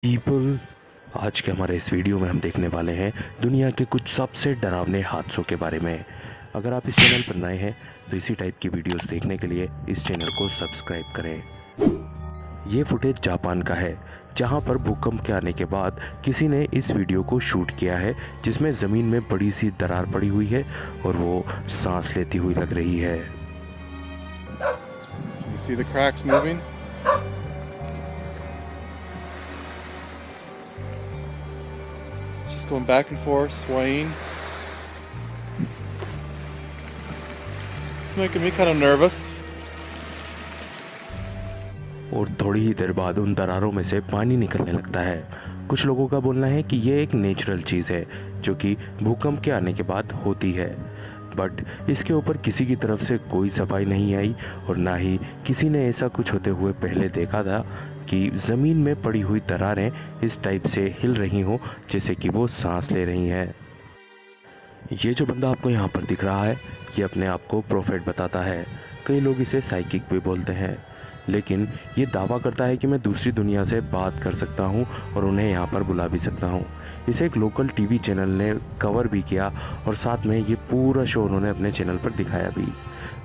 People, आज के हमारे इस वीडियो में हम देखने वाले हैं दुनिया के कुछ सबसे डरावने हादसों के बारे में। अगर आप इस चैनल पर नए हैं तो इसी टाइप की वीडियोस देखने के लिए इस चैनल को सब्सक्राइब करें। ये फुटेज जापान का है, जहां पर भूकंप के आने के बाद किसी ने इस वीडियो को शूट किया है, जिसमें ज़मीन में बड़ी सी दरार पड़ी हुई है और वो सांस लेती हुई लग रही है। You see the cracks moving? It's just going back and forth, swaying. It's making me kind of nervous. और थोड़ी ही देर बाद उन दरारों में से पानी निकलने लगता है। कुछ लोगों का बोलना है कि ये एक नेचुरल चीज़ है जो कि भूकंप के आने के बाद होती है, बट इसके ऊपर किसी की तरफ से कोई सफाई नहीं आई और ना ही किसी ने ऐसा कुछ होते हुए पहले देखा था कि ज़मीन में पड़ी हुई दरारें इस टाइप से हिल रही हों जैसे कि वो सांस ले रही हैं। ये जो बंदा आपको यहाँ पर दिख रहा है, ये अपने आप को प्रोफेट बताता है। कई लोग इसे साइकिक भी बोलते हैं, लेकिन ये दावा करता है कि मैं दूसरी दुनिया से बात कर सकता हूँ और उन्हें यहाँ पर बुला भी सकता हूँ। इसे एक लोकल टीवी चैनल ने कवर भी किया और साथ में ये पूरा शो उन्होंने अपने चैनल पर दिखाया भी।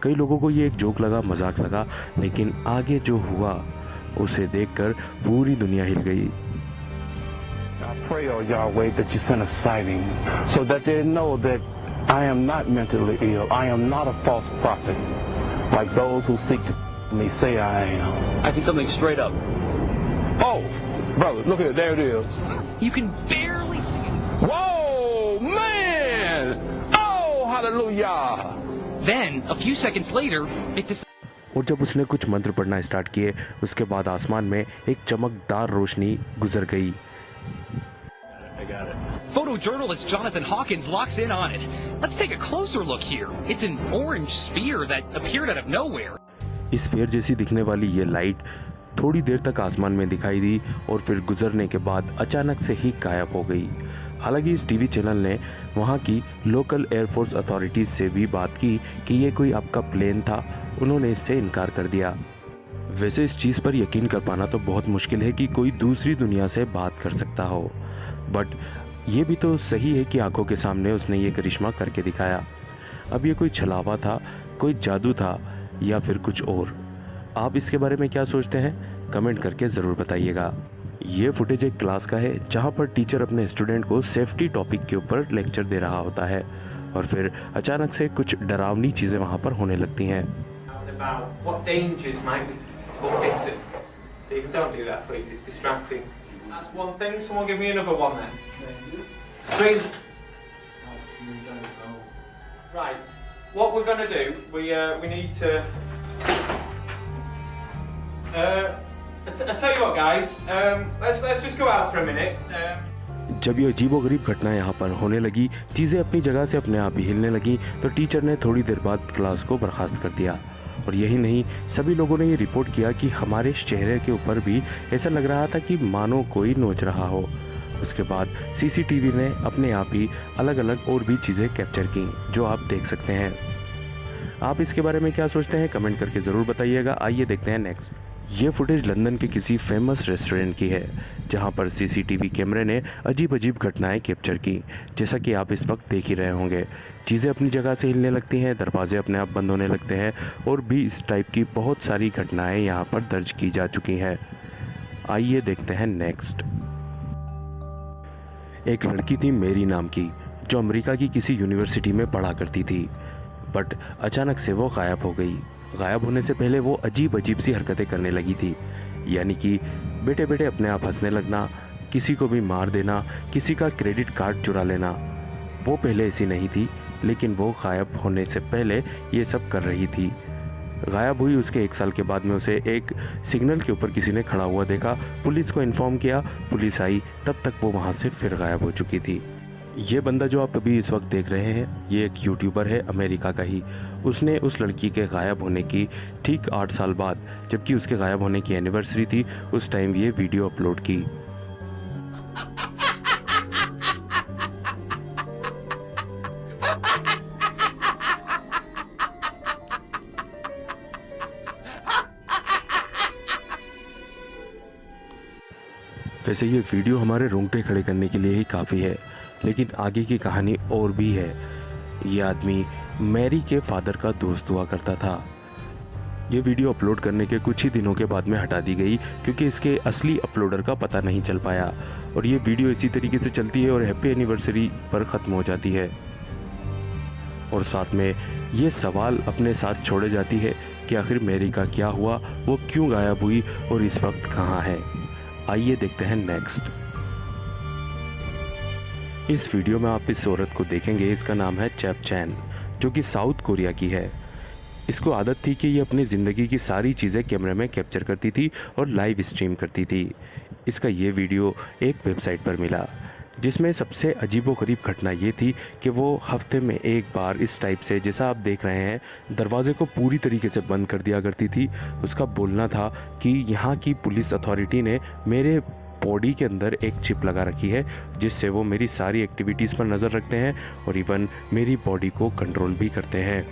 कई लोगों को ये एक जोक लगा, मजाक लगा, लेकिन आगे जो हुआ उसे देखकर पूरी दुनिया हिल गई। I pray, O Yahweh, that you send a sighting so that they know that I am not mentally ill. I am not a false prophet like those who seek me say I am. I see something straight up. Oh, brother, look at it. There it is. You can barely see it. Whoa, man! Oh, hallelujah! Then, a few seconds later, it just... और जब उसने कुछ मंत्र पढ़ना start किए, उसके बाद आसमान में एक चमकदार रोशनी गुजर गई। Photojournalist Jonathan Hawkins locks in on it. Let's take a closer look here. It's an orange sphere that appeared out of nowhere. इस स्फीयर जैसी दिखने वाली ये लाइट थोड़ी देर तक आसमान में दिखाई दी और फिर गुजरने के बाद अचानक से ही गायब हो गई। हालांकि इस टीवी चैनल ने वहाँ की लोकल एयरफोर्स अथॉरिटीज से भी बात की कि ये कोई आपका प्लेन था। उन्होंने इससे इनकार कर दिया। वैसे इस चीज़ पर यकीन कर पाना तो बहुत मुश्किल है कि कोई दूसरी दुनिया से बात कर सकता हो, बट ये भी तो सही है कि आंखों के सामने उसने ये करिश्मा करके दिखाया। अब ये कोई छलावा था, कोई जादू था या फिर कुछ और? आप इसके बारे में क्या सोचते हैं? कमेंट करके ज़रूर बताइएगा। ये फुटेज एक क्लास का है जहाँ पर टीचर अपने स्टूडेंट को सेफ्टी टॉपिक के ऊपर लेक्चर दे रहा होता है और फिर अचानक से कुछ डरावनी चीज़ें वहाँ पर होने लगती हैं। About what dangers might be up into. Stephen, don't do that, please. It's distracting. That's one thing. Someone give me another one then. Three. Right. What we're going to do, we need to. I tell you what, guys. Let's just go out for a minute. जब ये अजीबोगरीब घटना यहाँ पर होने लगी, चीज़ें अपनी जगह से अपने आप ही हिलने लगी, तो टीचर ने थोड़ी देर बाद क्लास को बर्खास्त कर दिया। और यही नहीं, सभी लोगों ने ये रिपोर्ट किया कि हमारे चेहरे के ऊपर भी ऐसा लग रहा था कि मानो कोई नोच रहा हो। उसके बाद सीसीटीवी ने अपने आप ही अलग अलग और भी चीज़ें कैप्चर की, जो आप देख सकते हैं। आप इसके बारे में क्या सोचते हैं? कमेंट करके ज़रूर बताइएगा। आइए देखते हैं नेक्स्ट। ये फुटेज लंदन के किसी फेमस रेस्टोरेंट की है, जहां पर सीसीटीवी कैमरे ने अजीब अजीब घटनाएं कैप्चर की, जैसा कि आप इस वक्त देख ही रहे होंगे। चीज़ें अपनी जगह से हिलने लगती हैं, दरवाजे अपने आप बंद होने लगते हैं और भी इस टाइप की बहुत सारी घटनाएं यहां पर दर्ज की जा चुकी हैं। आइए देखते हैं नेक्स्ट। एक लड़की थी मेरी नाम की, जो अमेरिका की किसी यूनिवर्सिटी में पढ़ा करती थी, बट अचानक से वो गायब हो गई। गायब होने से पहले वो अजीब अजीब सी हरकतें करने लगी थी, यानी कि बेटे बेटे अपने आप हंसने लगना, किसी को भी मार देना, किसी का क्रेडिट कार्ड चुरा लेना। वो पहले ऐसी नहीं थी, लेकिन वो गायब होने से पहले ये सब कर रही थी। गायब हुई उसके 1 साल के बाद में उसे एक सिग्नल के ऊपर किसी ने खड़ा हुआ देखा, पुलिस को इन्फॉर्म किया, पुलिस आई, तब तक वो वहाँ से फिर गायब हो चुकी थी। ये बंदा जो आप अभी इस वक्त देख रहे हैं, ये एक यूट्यूबर है, अमेरिका का ही। उसने उस लड़की के गायब होने की ठीक 8 साल बाद, जबकि उसके गायब होने की एनिवर्सरी थी, उस टाइम ये वीडियो अपलोड की। वैसे ये वीडियो हमारे रोंगटे खड़े करने के लिए ही काफ़ी है, लेकिन आगे की कहानी और भी है। ये आदमी मैरी के फादर का दोस्त हुआ करता था। ये वीडियो अपलोड करने के कुछ ही दिनों के बाद में हटा दी गई क्योंकि इसके असली अपलोडर का पता नहीं चल पाया, और ये वीडियो इसी तरीके से चलती है और हैप्पी एनिवर्सरी पर ख़त्म हो जाती है। और साथ में ये सवाल अपने साथ छोड़े जाती है कि आखिर मैरी का क्या हुआ, वो क्यों गायब हुई और इस वक्त कहाँ है। आइए देखते हैं नेक्स्ट। इस वीडियो में आप इस औरत को देखेंगे, इसका नाम है चैप चैन, जो कि साउथ कोरिया की है। इसको आदत थी कि ये अपनी ज़िंदगी की सारी चीज़ें कैमरे में कैप्चर करती थी और लाइव स्ट्रीम करती थी। इसका ये वीडियो एक वेबसाइट पर मिला, जिसमें सबसे अजीबोगरीब घटना ये थी कि वो हफ्ते में एक बार इस टाइप से, जैसा आप देख रहे हैं, दरवाजे को पूरी तरीके से बंद कर दिया करती थी। उसका बोलना था कि यहाँ की पुलिस अथॉरिटी ने मेरे बॉडी के अंदर एक चिप लगा रखी है, जिससे वो मेरी सारी एक्टिविटीज़ पर नज़र रखते हैं और इवन मेरी बॉडी को कंट्रोल भी करते हैं।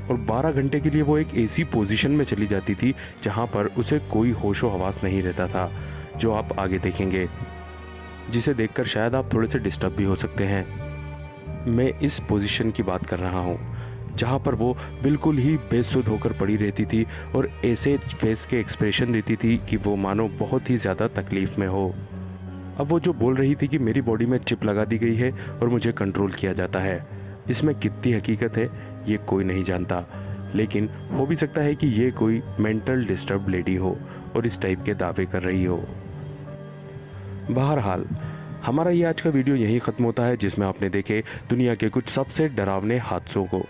और 12 घंटे के लिए वो एक ऐसी पोजीशन में चली जाती थी जहाँ पर उसे कोई होशो हवास नहीं रहता था, जो आप आगे देखेंगे, जिसे देखकर शायद आप थोड़े से डिस्टर्ब भी हो सकते हैं। मैं इस पोजीशन की बात कर रहा हूँ जहाँ पर वो बिल्कुल ही बेसुध होकर पड़ी रहती थी और ऐसे फेस के एक्सप्रेशन देती थी कि वो मानो बहुत ही ज़्यादा तकलीफ़ में हो। अब वो जो बोल रही थी कि मेरी बॉडी में चिप लगा दी गई है और मुझे कंट्रोल किया जाता है, इसमें कितनी हकीकत है ये कोई नहीं जानता, लेकिन हो भी सकता है कि ये कोई मेंटल डिस्टर्ब लेडी हो और इस टाइप के दावे कर रही हो। बहरहाल हमारा ये आज का वीडियो यहीं ख़त्म होता है, जिसमें आपने देखे दुनिया के कुछ सबसे डरावने हादसों को।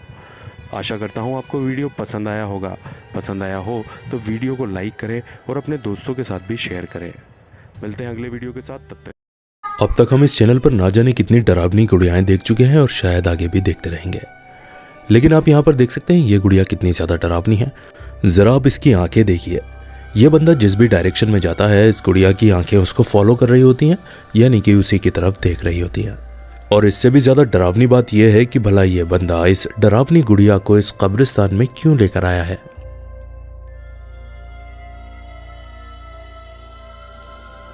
आशा करता हूँ आपको वीडियो पसंद आया होगा। पसंद आया हो तो वीडियो को लाइक करें और अपने दोस्तों के साथ भी शेयर करें। मिलते हैं अगले वीडियो के साथ, तब तक। अब तक हम इस चैनल पर ना जाने कितनी डरावनी गुड़ियाएं देख चुके हैं और शायद आगे भी देखते रहेंगे, लेकिन आप यहाँ पर देख सकते हैं ये गुड़िया कितनी ज़्यादा डरावनी है। ज़रा आप इसकी आंखें देखिए। ये बंदा जिस भी डायरेक्शन में जाता है, इस गुड़िया की आंखें उसको फॉलो कर रही होती हैं, यानी कि उसी की तरफ देख रही होती हैं। और इससे भी ज़्यादा डरावनी बात यह है कि भला ये बंदा इस डरावनी गुड़िया को इस कब्रिस्तान में क्यों लेकर आया है।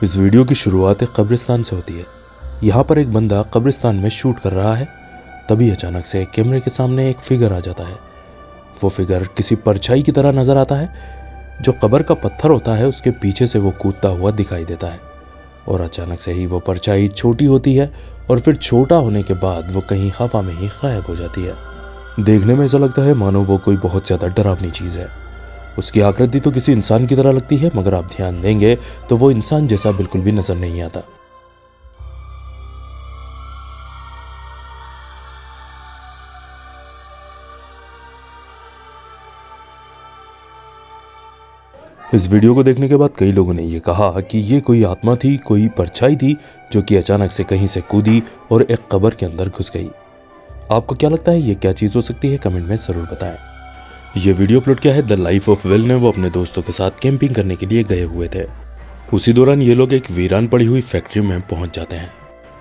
इस वीडियो की शुरुआत एक कब्रिस्तान से होती है। यहाँ पर एक बंदा कब्रिस्तान में शूट कर रहा है, तभी अचानक से कैमरे के सामने एक फिगर आ जाता है। वो फिगर किसी परछाई की तरह नजर आता है। जो कब्र का पत्थर होता है उसके पीछे से वो कूदता हुआ दिखाई देता है, और अचानक से ही वो परछाई छोटी होती है और फिर छोटा होने के बाद वो कहीं हवा में ही गायब हो जाती है। देखने में ऐसा लगता है मानो वो कोई बहुत ज़्यादा डरावनी चीज़ है। उसकी आकृति तो किसी इंसान की तरह लगती है, मगर आप ध्यान देंगे तो वो इंसान जैसा बिल्कुल भी नजर नहीं आता। इस वीडियो को देखने के बाद कई लोगों ने यह कहा कि ये कोई आत्मा थी, कोई परछाई थी जो कि अचानक से कहीं से कूदी और एक कब्र के अंदर घुस गई। आपको क्या लगता है ये क्या चीज़ हो सकती है? कमेंट में ज़रूर बताएं। ये वीडियो अपलोड किया है द लाइफ ऑफ विल ने। वो अपने दोस्तों के साथ कैंपिंग करने के लिए गए हुए थे। उसी दौरान ये लोग एक वीरान पड़ी हुई फैक्ट्री में पहुंच जाते हैं।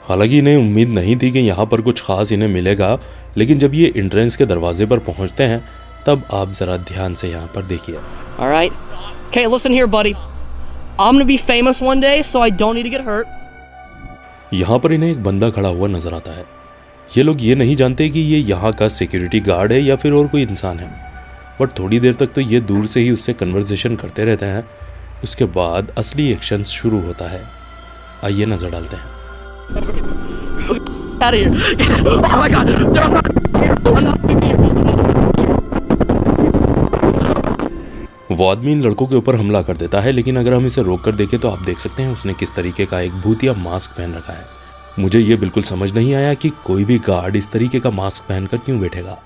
हालांकि इन्हें उम्मीद नहीं थी कि यहाँ पर कुछ खास इन्हें मिलेगा, लेकिन जब ये एंट्रेंस के दरवाजे पर पहुँचते हैं तब आप ज़रा ध्यान से यहाँ पर देखिए। Okay, listen here, buddy. I'm gonna be famous one day, so I don't need to get hurt. यहाँ पर इन्हें एक बंदा खड़ा हुआ नजर आता है। ये लोग ये नहीं जानते कि ये यहाँ का सिक्योरिटी गार्ड है या फिर और कोई इंसान है, बट थोड़ी देर तक तो ये दूर से ही उससे कन्वर्सेशन करते रहते हैं। उसके बाद असली एक्शन शुरू होता है। आइए नजर डालते हैं। Out of here. Oh my God. No, I'm not. वो आदमी इन लड़कों के ऊपर हमला कर देता है, लेकिन अगर हम इसे रोक कर देखें तो आप देख सकते हैं उसने किस तरीके का एक भूतिया मास्क पहन रखा है। मुझे ये बिल्कुल समझ नहीं आया कि कोई भी गार्ड इस तरीके का मास्क पहनकर क्यों बैठेगा।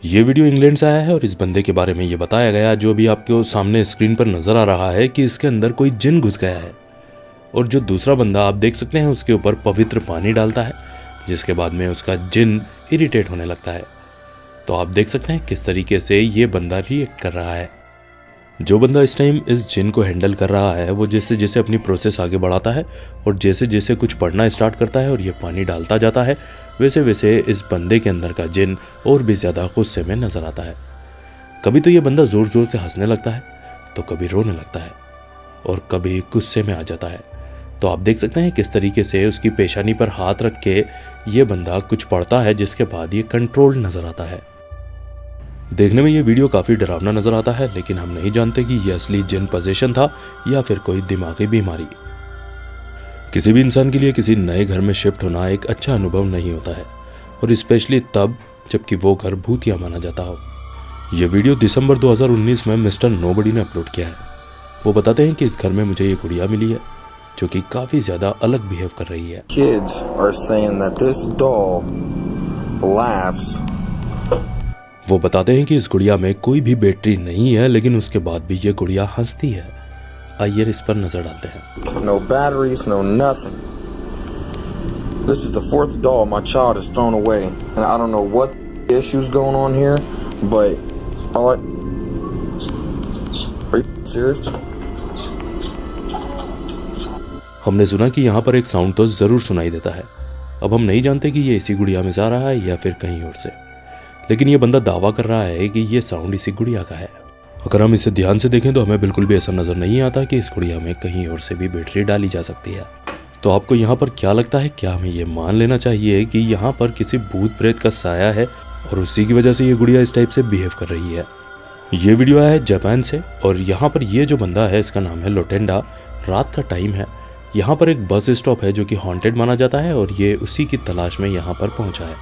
ये वीडियो इंग्लैंड से आया है और इस बंदे के बारे में ये बताया गया, जो अभी आपके सामने स्क्रीन पर नजर आ रहा है, कि इसके अंदर कोई जिन घुस गया है। और जो दूसरा बंदा आप देख सकते हैं उसके ऊपर पवित्र पानी डालता है, जिसके बाद में उसका जिन इरिटेट होने लगता है। तो आप देख सकते हैं किस तरीके से ये बंदा रिएक्ट कर रहा है। जो बंदा इस टाइम इस जिन को हैंडल कर रहा है वो जैसे जैसे अपनी प्रोसेस आगे बढ़ाता है और जैसे जैसे कुछ पढ़ना स्टार्ट करता है और ये पानी डालता जाता है, वैसे वैसे इस बंदे के अंदर का जिन और भी ज़्यादा गुस्से में नज़र आता है। कभी तो ये बंदा ज़ोर ज़ोर से हंसने लगता है, तो कभी रोने लगता है और कभी गुस्से में आ जाता है। तो तो आप देख सकते हैं किस तरीके से उसकी पेशानी पर हाथ रख के ये बंदा कुछ पढ़ता है, जिसके बाद ये कंट्रोल नजर आता है। देखने में ये वीडियो काफ़ी डरावना नजर आता है, लेकिन हम नहीं जानते कि ये असली जिन पोजेशन था या फिर कोई दिमागी बीमारी। किसी भी इंसान के लिए किसी नए घर में शिफ्ट होना एक अच्छा अनुभव नहीं होता है, और स्पेशली तब जबकि वो घर भूतिया माना जाता हो। ये वीडियो दिसंबर 2019 में मिस्टर नोबडी ने अपलोड किया है। वो बताते हैं कि इस घर में मुझे ये गुड़िया मिली है जो कि काफ़ी ज़्यादा अलग बिहेव कर रही है। Kids are saying that this doll laughs. वो बताते हैं कि इस गुड़िया में कोई भी बैटरी नहीं है, लेकिन उसके बाद भी ये गुड़िया हंसती है। आइए इस पर नजर डालते हैं। No batteries, no nothing. This is the fourth doll my child has thrown away, and I don't know what issues going on here, but all I... Are you serious? हमने सुना कि यहाँ पर एक साउंड तो जरूर सुनाई देता है। अब हम नहीं जानते कि ये इसी गुड़िया में जा रहा है या फिर कहीं और से, लेकिन ये बंदा दावा कर रहा है कि ये साउंड इसी गुड़िया का है। अगर हम इसे ध्यान से देखें तो हमें बिल्कुल भी ऐसा नजर नहीं आता कि इस गुड़िया में कहीं और से भी बैटरी डाली जा सकती है। तो आपको यहाँ पर क्या लगता है, क्या हमें ये मान लेना चाहिए कि यहाँ पर किसी भूत प्रेत का साया है और उसी की वजह से ये गुड़िया इस टाइप से बिहेव कर रही है? ये वीडियो आया है जापान से, और यहाँ पर ये जो बंदा है इसका नाम है लोटेंडा। रात का टाइम है, यहाँ पर एक बस स्टॉप है जो कि हॉन्टेड माना जाता है, और ये उसी की तलाश में यहाँ पर पहुँचा है।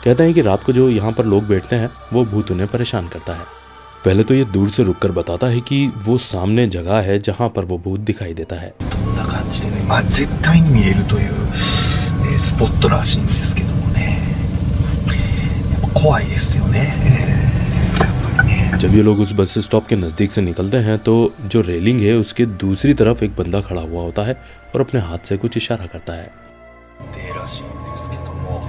कहते हैं कि रात को जो यहाँ पर लोग बैठते हैं वो भूत उन्हें परेशान करता है। पहले तो ये दूर से रुककर बताता है कि वो सामने जगह है जहाँ पर वो भूत दिखाई देता है। な感じでね、まあ絶対に見れるというスポットらしいんですけどもね、やっぱ怖いですよね。やっぱりね。जब ये लोग उस बस स्टॉप के नज़दीक से निकलते हैं तो जो रेलिंग है उसके दूसरी तरफ एक बंदा खड़ा हुआ होता है और अपने हाथ से कुछ इशारा करता है। でらしいんですけども、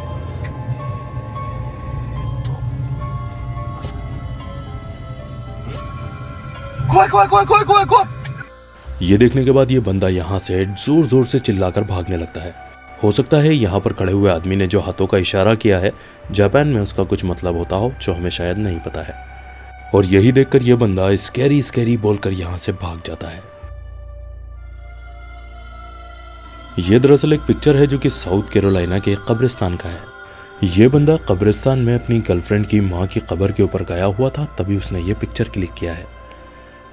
怖い怖い怖い怖い怖い怖い。 ये देखने के बाद ये बंदा यहाँ से जोर जोर से चिल्लाकर भागने लगता है। हो सकता है यहाँ पर खड़े हुए आदमी ने जो हाथों का इशारा किया है जापान में उसका कुछ मतलब होता हो जो हमें शायद नहीं पता है, और यही देखकर यह बंदा स्कैरी स्कैरी बोलकर यहाँ से भाग जाता है। ये दरअसल एक पिक्चर है जो कि साउथ कैरोलिना के एक कब्रिस्तान का है। ये बंदा कब्रिस्तान में अपनी गर्लफ्रेंड की माँ की कब्र के ऊपर गया हुआ था, तभी उसने ये पिक्चर क्लिक किया है।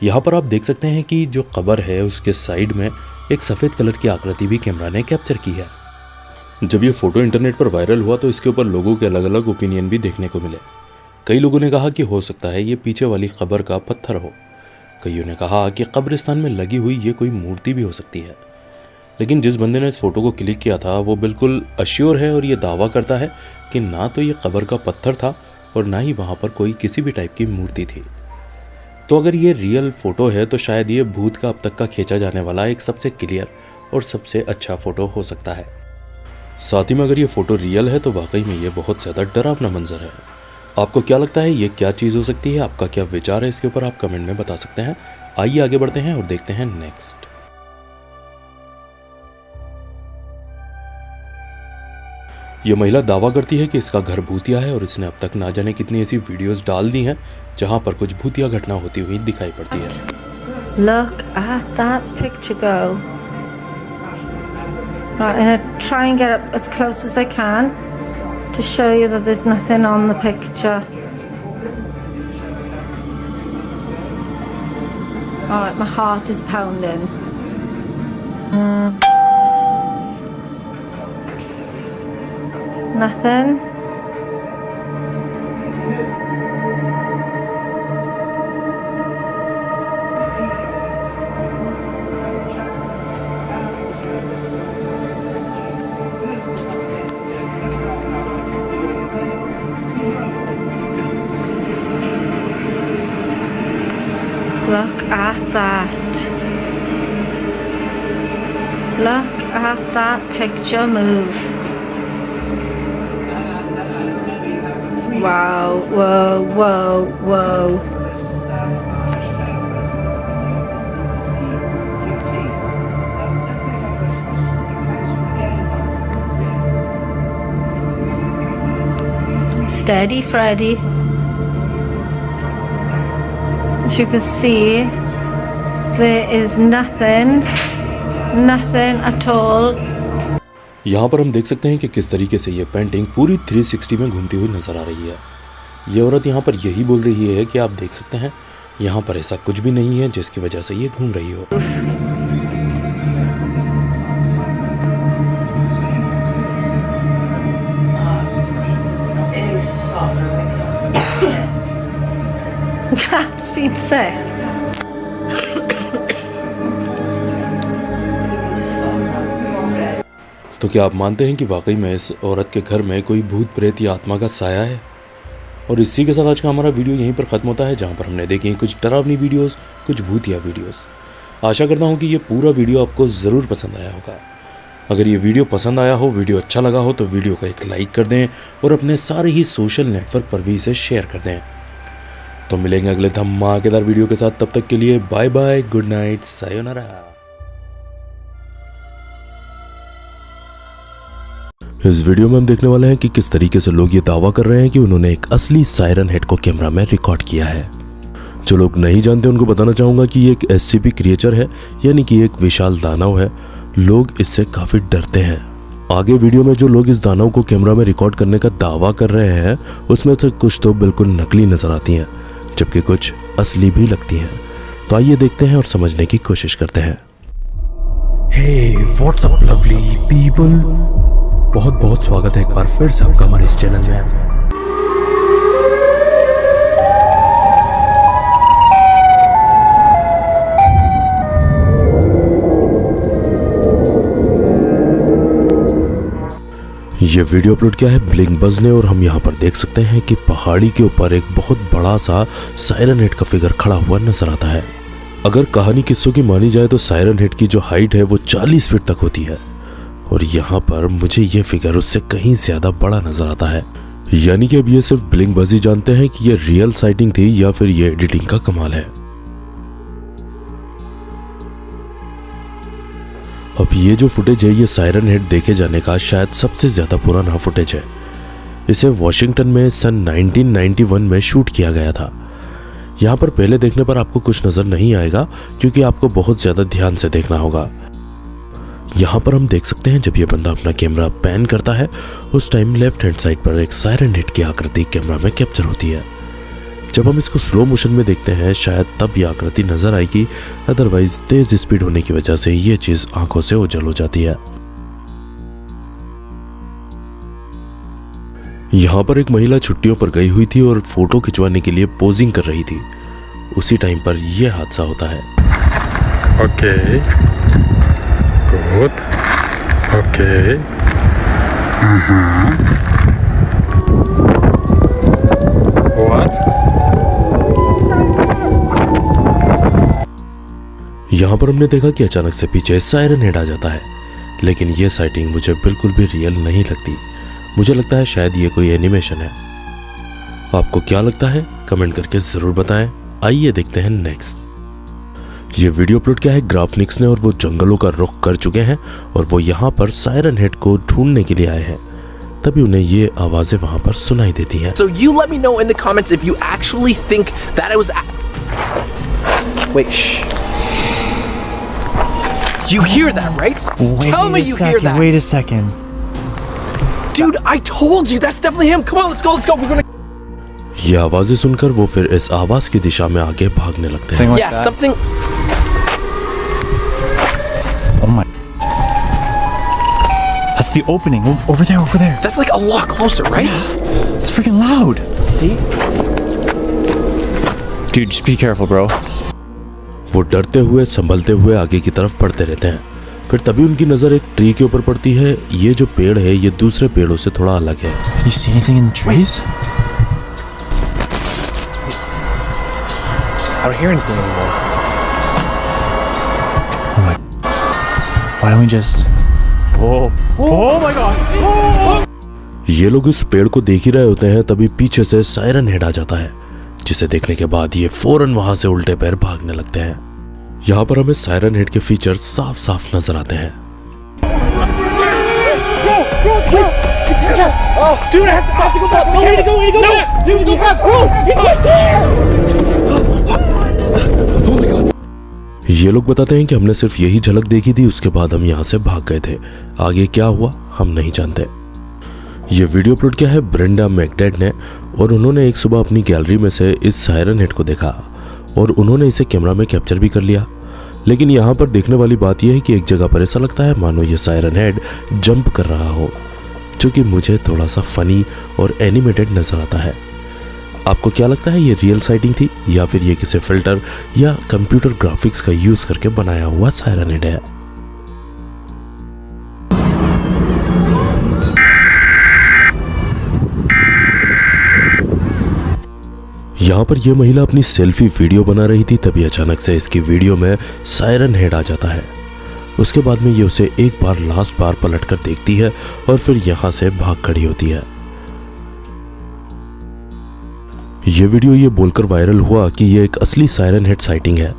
यहाँ पर आप देख सकते हैं कि जो कब्र है उसके साइड में एक सफ़ेद कलर की आकृति भी कैमरा ने कैप्चर की है। जब ये फ़ोटो इंटरनेट पर वायरल हुआ तो इसके ऊपर लोगों के अलग अलग ओपिनियन भी देखने को मिले। कई लोगों ने कहा कि हो सकता है ये पीछे वाली कब्र का पत्थर हो। कईयों ने कहा कि कब्रिस्तान में लगी हुई ये कोई मूर्ति भी हो सकती है। लेकिन जिस बंदे ने इस फ़ोटो को क्लिक किया था वो बिल्कुल अश्योर है और ये दावा करता है कि ना तो ये कब्र का पत्थर था और ना ही वहाँ पर कोई किसी भी टाइप की मूर्ति थी। तो अगर ये रियल फ़ोटो है तो शायद ये भूत का अब तक का खींचा जाने वाला एक सबसे क्लियर और सबसे अच्छा फ़ोटो हो सकता है। साथ ही में अगर ये फ़ोटो रियल है तो वाकई में ये बहुत ज़्यादा डरावना मंजर है। आपको क्या लगता है ये क्या चीज़ हो सकती है? आपका क्या विचार है इसके ऊपर आप कमेंट में बता सकते हैं। आइए आगे बढ़ते हैं और देखते हैं नेक्स्ट। ये महिला दावा करती है कि इसका घर भूतिया है और इसने अब तक ना जाने कितनी ऐसी वीडियोस डाल दी हैं जहां पर कुछ भूतिया घटना होती हुई दिखाई पड़ती है। Look at that picture go. Right, I'm gonna try and get up as close as I can to show you that there's nothing on the picture. Alright, my heart is pounding. Nothing. Look at that. Look at that picture move. Wow, whoa, whoa, whoa. Steady, Freddy. As you can see, there is nothing nothing at all. यहाँ पर हम देख सकते हैं कि किस तरीके से ये पेंटिंग पूरी 360 में घूमती हुई नजर आ रही है। ये औरत यहाँ पर यही बोल रही है कि आप देख सकते हैं यहाँ पर ऐसा कुछ भी नहीं है जिसकी वजह से ये घूम रही हो। Cat's been sick. तो क्या आप मानते हैं कि वाकई में इस औरत के घर में कोई भूत प्रेत या आत्मा का साया है? और इसी के साथ आज का हमारा वीडियो यहीं पर ख़त्म होता है, जहां पर हमने देखी कुछ डरावनी वीडियोस, कुछ भूतिया वीडियोस। आशा करता हूं कि ये पूरा वीडियो आपको ज़रूर पसंद आया होगा। अगर ये वीडियो पसंद आया हो, वीडियो अच्छा लगा हो, तो वीडियो को एक लाइक कर दें और अपने सारे ही सोशल नेटवर्क पर भी इसे शेयर कर दें। तो मिलेंगे अगले धमाकेदार वीडियो के साथ, तब तक के लिए बाय बाय, गुड नाइट, सायोनारा। इस वीडियो में हम देखने वाले हैं कि किस तरीके से लोग ये दावा कर रहे हैं कि उन्होंने एक असली सायरन हेड को कैमरा में रिकॉर्ड किया है। जो लोग नहीं जानते उनको बताना चाहूंगा कि ये एक SCP क्रिएचर है, यानी कि एक विशाल दानव है। लोग इससे काफी डरते हैं। आगे वीडियो में जो लोग इस दानव को कैमरा में रिकॉर्ड करने का दावा कर रहे हैं, उसमें से कुछ तो बिल्कुल नकली नजर आती हैं, जबकि कुछ असली भी लगती हैं। तो आइए देखते हैं और समझने की कोशिश करते हैं। Hey, what's up lovely people? बहुत बहुत स्वागत है एक बार फिर से आपका हमारे इस चैनल में। ये वीडियो अपलोड किया है ब्लिंक बज ने, और हम यहाँ पर देख सकते हैं कि पहाड़ी के ऊपर एक बहुत बड़ा सा सायरन हेड का फिगर खड़ा हुआ नजर आता है। अगर कहानी किस्सों की मानी जाए तो सायरन हेड की जो हाइट है वो 40 फीट तक होती है, और यहाँ पर मुझे ये फिगर उससे कहीं ज्यादा बड़ा नजर आता है। यानी कि अब ये सिर्फ ब्लिंक बज ही जानते हैं कि ये रियल साइटिंग थी या फिर ये एडिटिंग का कमाल है। अब ये जो फुटेज है, ये सायरन हेड देखे जाने का शायद सबसे ज्यादा पुराना फुटेज है। इसे वॉशिंगटन में सन 1991 में शूट किया गया था। यहाँ पर पहले देखने पर आपको कुछ नजर नहीं आएगा, क्योंकि आपको बहुत ज्यादा ध्यान से देखना होगा। यहाँ पर हम देख सकते हैं जब ये बंदा अपना कैमरा पैन करता है, उस टाइम लेफ्ट हैंड साइड पर एक सायरन हेड की आकृति कैमरा में कैप्चर होती है। जब हम इसको स्लो मोशन में देखते हैं, शायद तब ये आकृति नजर आएगी, अदरवाइज तेज स्पीड होने की वजह से ये चीज आंखों से ओझल हो जाती है। यहाँ पर एक महिला छुट्टियों पर गई हुई थी और फोटो खिंचवाने के लिए पोजिंग कर रही थी। उसी टाइम पर यह हादसा होता है। Okay, good, okay, what? यहाँ पर हमने देखा कि अचानक से पीछे सायरन हेड आ जाता है, लेकिन ये साइटिंग मुझे बिल्कुल भी रियल नहीं लगती। मुझे लगता है शायद ये कोई एनिमेशन है। आपको क्या लगता है कमेंट करके जरूर बताएं। आइए देखते हैं नेक्स्ट। ये वीडियो अपलोड किया है ग्राफनिक्स ने, और वो जंगलों का रुख कर चुके हैं और वो यहाँ पर सायरन हेड को ढूंढने के लिए आए हैं। तभी उन्हें ये आवाजें वहां पर सुनाई देती हैं। So you let me know in the comments if you actually think that I was. Wait, shh. You hear that, right? Tell me you hear that. Wait a second. Dude, I told you that's definitely him. Come on, let's go. Let's go. We're gonna. ये आवाजें सुनकर वो फिर इस आवाज की दिशा में आगे भागने लगते हैं। Yeah, something. Oh my. That's the opening. Over there, over there. That's like a lot closer, right? It's freaking loud. See? Dude, just be careful, bro. वो डरते हुए संभलते हुए आगे की तरफ बढ़ते रहते हैं। फिर तभी उनकी नजर एक ट्री के ऊपर पड़ती है। ये जो पेड़ है ये दूसरे पेड़ों से थोड़ा अलग है। Can you see anything in the trees? I don't hear anything anymore. Oh my. Why don't we just? Oh my God! Oh! ये लोग इस पेड़ को देख ही रहे होते हैं, तभी पीछे से सायरन हेड आ जाता है, जिसे देखने के बाद ये फौरन वहां से उल्टे पैर भागने लगते हैं। यहाँ पर हमें सायरन हेड के फीचर्स साफ साफ नजर आते हैं। Dude, I have to stop to go back. We can't go. We go back. Dude, go back. Bro, he's right there. Oh my God. ये लोग बताते हैं कि हमने सिर्फ यही झलक देखी थी, उसके बाद हम यहाँ से भाग गए थे। आगे क्या हुआ हम नहीं जानते। ये वीडियो अपलोड किया है ब्रेंडा मैकडैड ने, और उन्होंने एक सुबह अपनी गैलरी में से इस सायरन हेड को देखा और उन्होंने इसे कैमरा में कैप्चर भी कर लिया। लेकिन यहाँ पर देखने वाली बात यह है कि एक जगह पर ऐसा लगता है मानो ये सायरन हेड जंप कर रहा हो, जो कि मुझे थोड़ा सा फनी और एनिमेटेड नजर आता है। आपको क्या लगता है, ये रियल साइटिंग थी या फिर ये किसी फिल्टर या कंप्यूटर ग्राफिक्स का यूज करके बनाया हुआ सायरन हेड है? यहाँ पर यह महिला अपनी सेल्फी वीडियो बना रही थी, तभी अचानक से इसकी वीडियो में सायरन हेड आ जाता है। उसके बाद में ये उसे एक बार लास्ट बार पलट कर देखती है और फिर यहाँ से भाग खड़ी होती है। ये वीडियो ये बोलकर वायरल हुआ कि ये एक असली सायरन हेड साइटिंग है,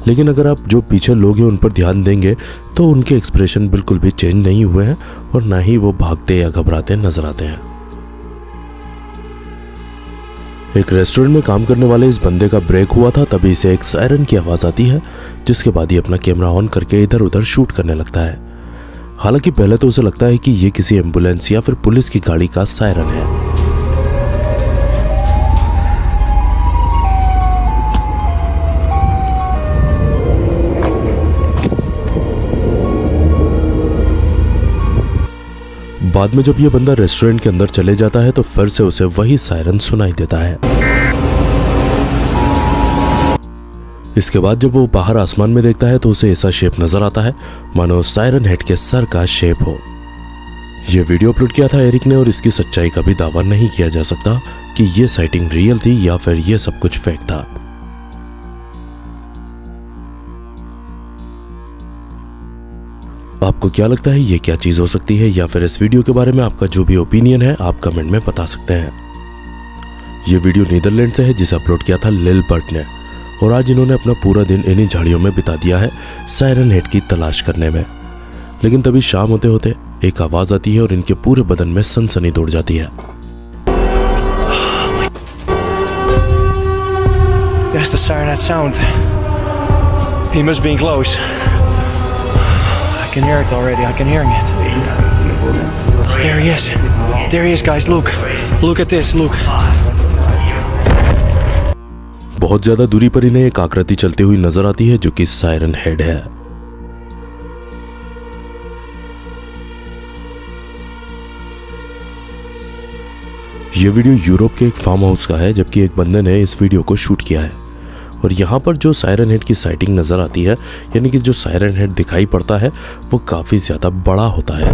लेकिन अगर आप जो पीछे लोग हैं उन पर ध्यान देंगे तो उनके एक्सप्रेशन बिल्कुल भी चेंज नहीं हुए हैं और ना ही वो भागते या घबराते नजर आते हैं। एक रेस्टोरेंट में काम करने वाले इस बंदे का ब्रेक हुआ था, तभी इसे एक सायरन की आवाज़ आती है, जिसके बाद ये अपना कैमरा ऑन करके इधर उधर शूट करने लगता है। हालांकि पहले तो उसे लगता है कि ये किसी एम्बुलेंस या फिर पुलिस की गाड़ी का सायरन है। बाद में जब ये बंदा रेस्टोरेंट के अंदर चले जाता है तो फिर से उसे वही सायरन सुनाई देता है। इसके बाद जब वो बाहर आसमान में देखता है तो उसे ऐसा शेप नजर आता है मानो सायरन हेड के सर का शेप हो। ये वीडियो अपलोड किया था एरिक ने और इसकी सच्चाई का भी दावा नहीं किया जा सकता कि ये साइटिंग रियल थी या फिर ये सब कुछ फेक था। आपको क्या लगता है ये क्या चीज हो सकती है, या फिर इस वीडियो के बारे में आपका जो भी ओपिनियन है आप कमेंट में बता सकते हैं। ये वीडियो नीदरलैंड से है जिसे अपलोड किया था लिल बर्ट ने, और आज इन्होंने अपना पूरा दिन इन्हीं झाड़ियों में बिता दिया है सायरन हेड की तलाश करने में। लेकिन तभी शाम होते होते एक आवाज आती है और इनके पूरे बदन में सनसनी दौड़ जाती है। There's the siren sound. He must be close. I can hear it already. I can hear it. There he is. There he is, guys. Look. Look at this. Look. बहुत ज्यादा दूरी पर इन्हें एक आकृति चलती हुई नजर आती है जो कि सायरन हेड है। यह वीडियो यूरोप के एक फार्म हाउस का है, जबकि एक बंदे ने इस वीडियो को शूट किया है। और यहाँ पर जो सायरन हेड की साइटिंग नजर आती है, यानी कि जो सायरन हेड दिखाई पड़ता है वो काफी ज्यादा बड़ा होता है।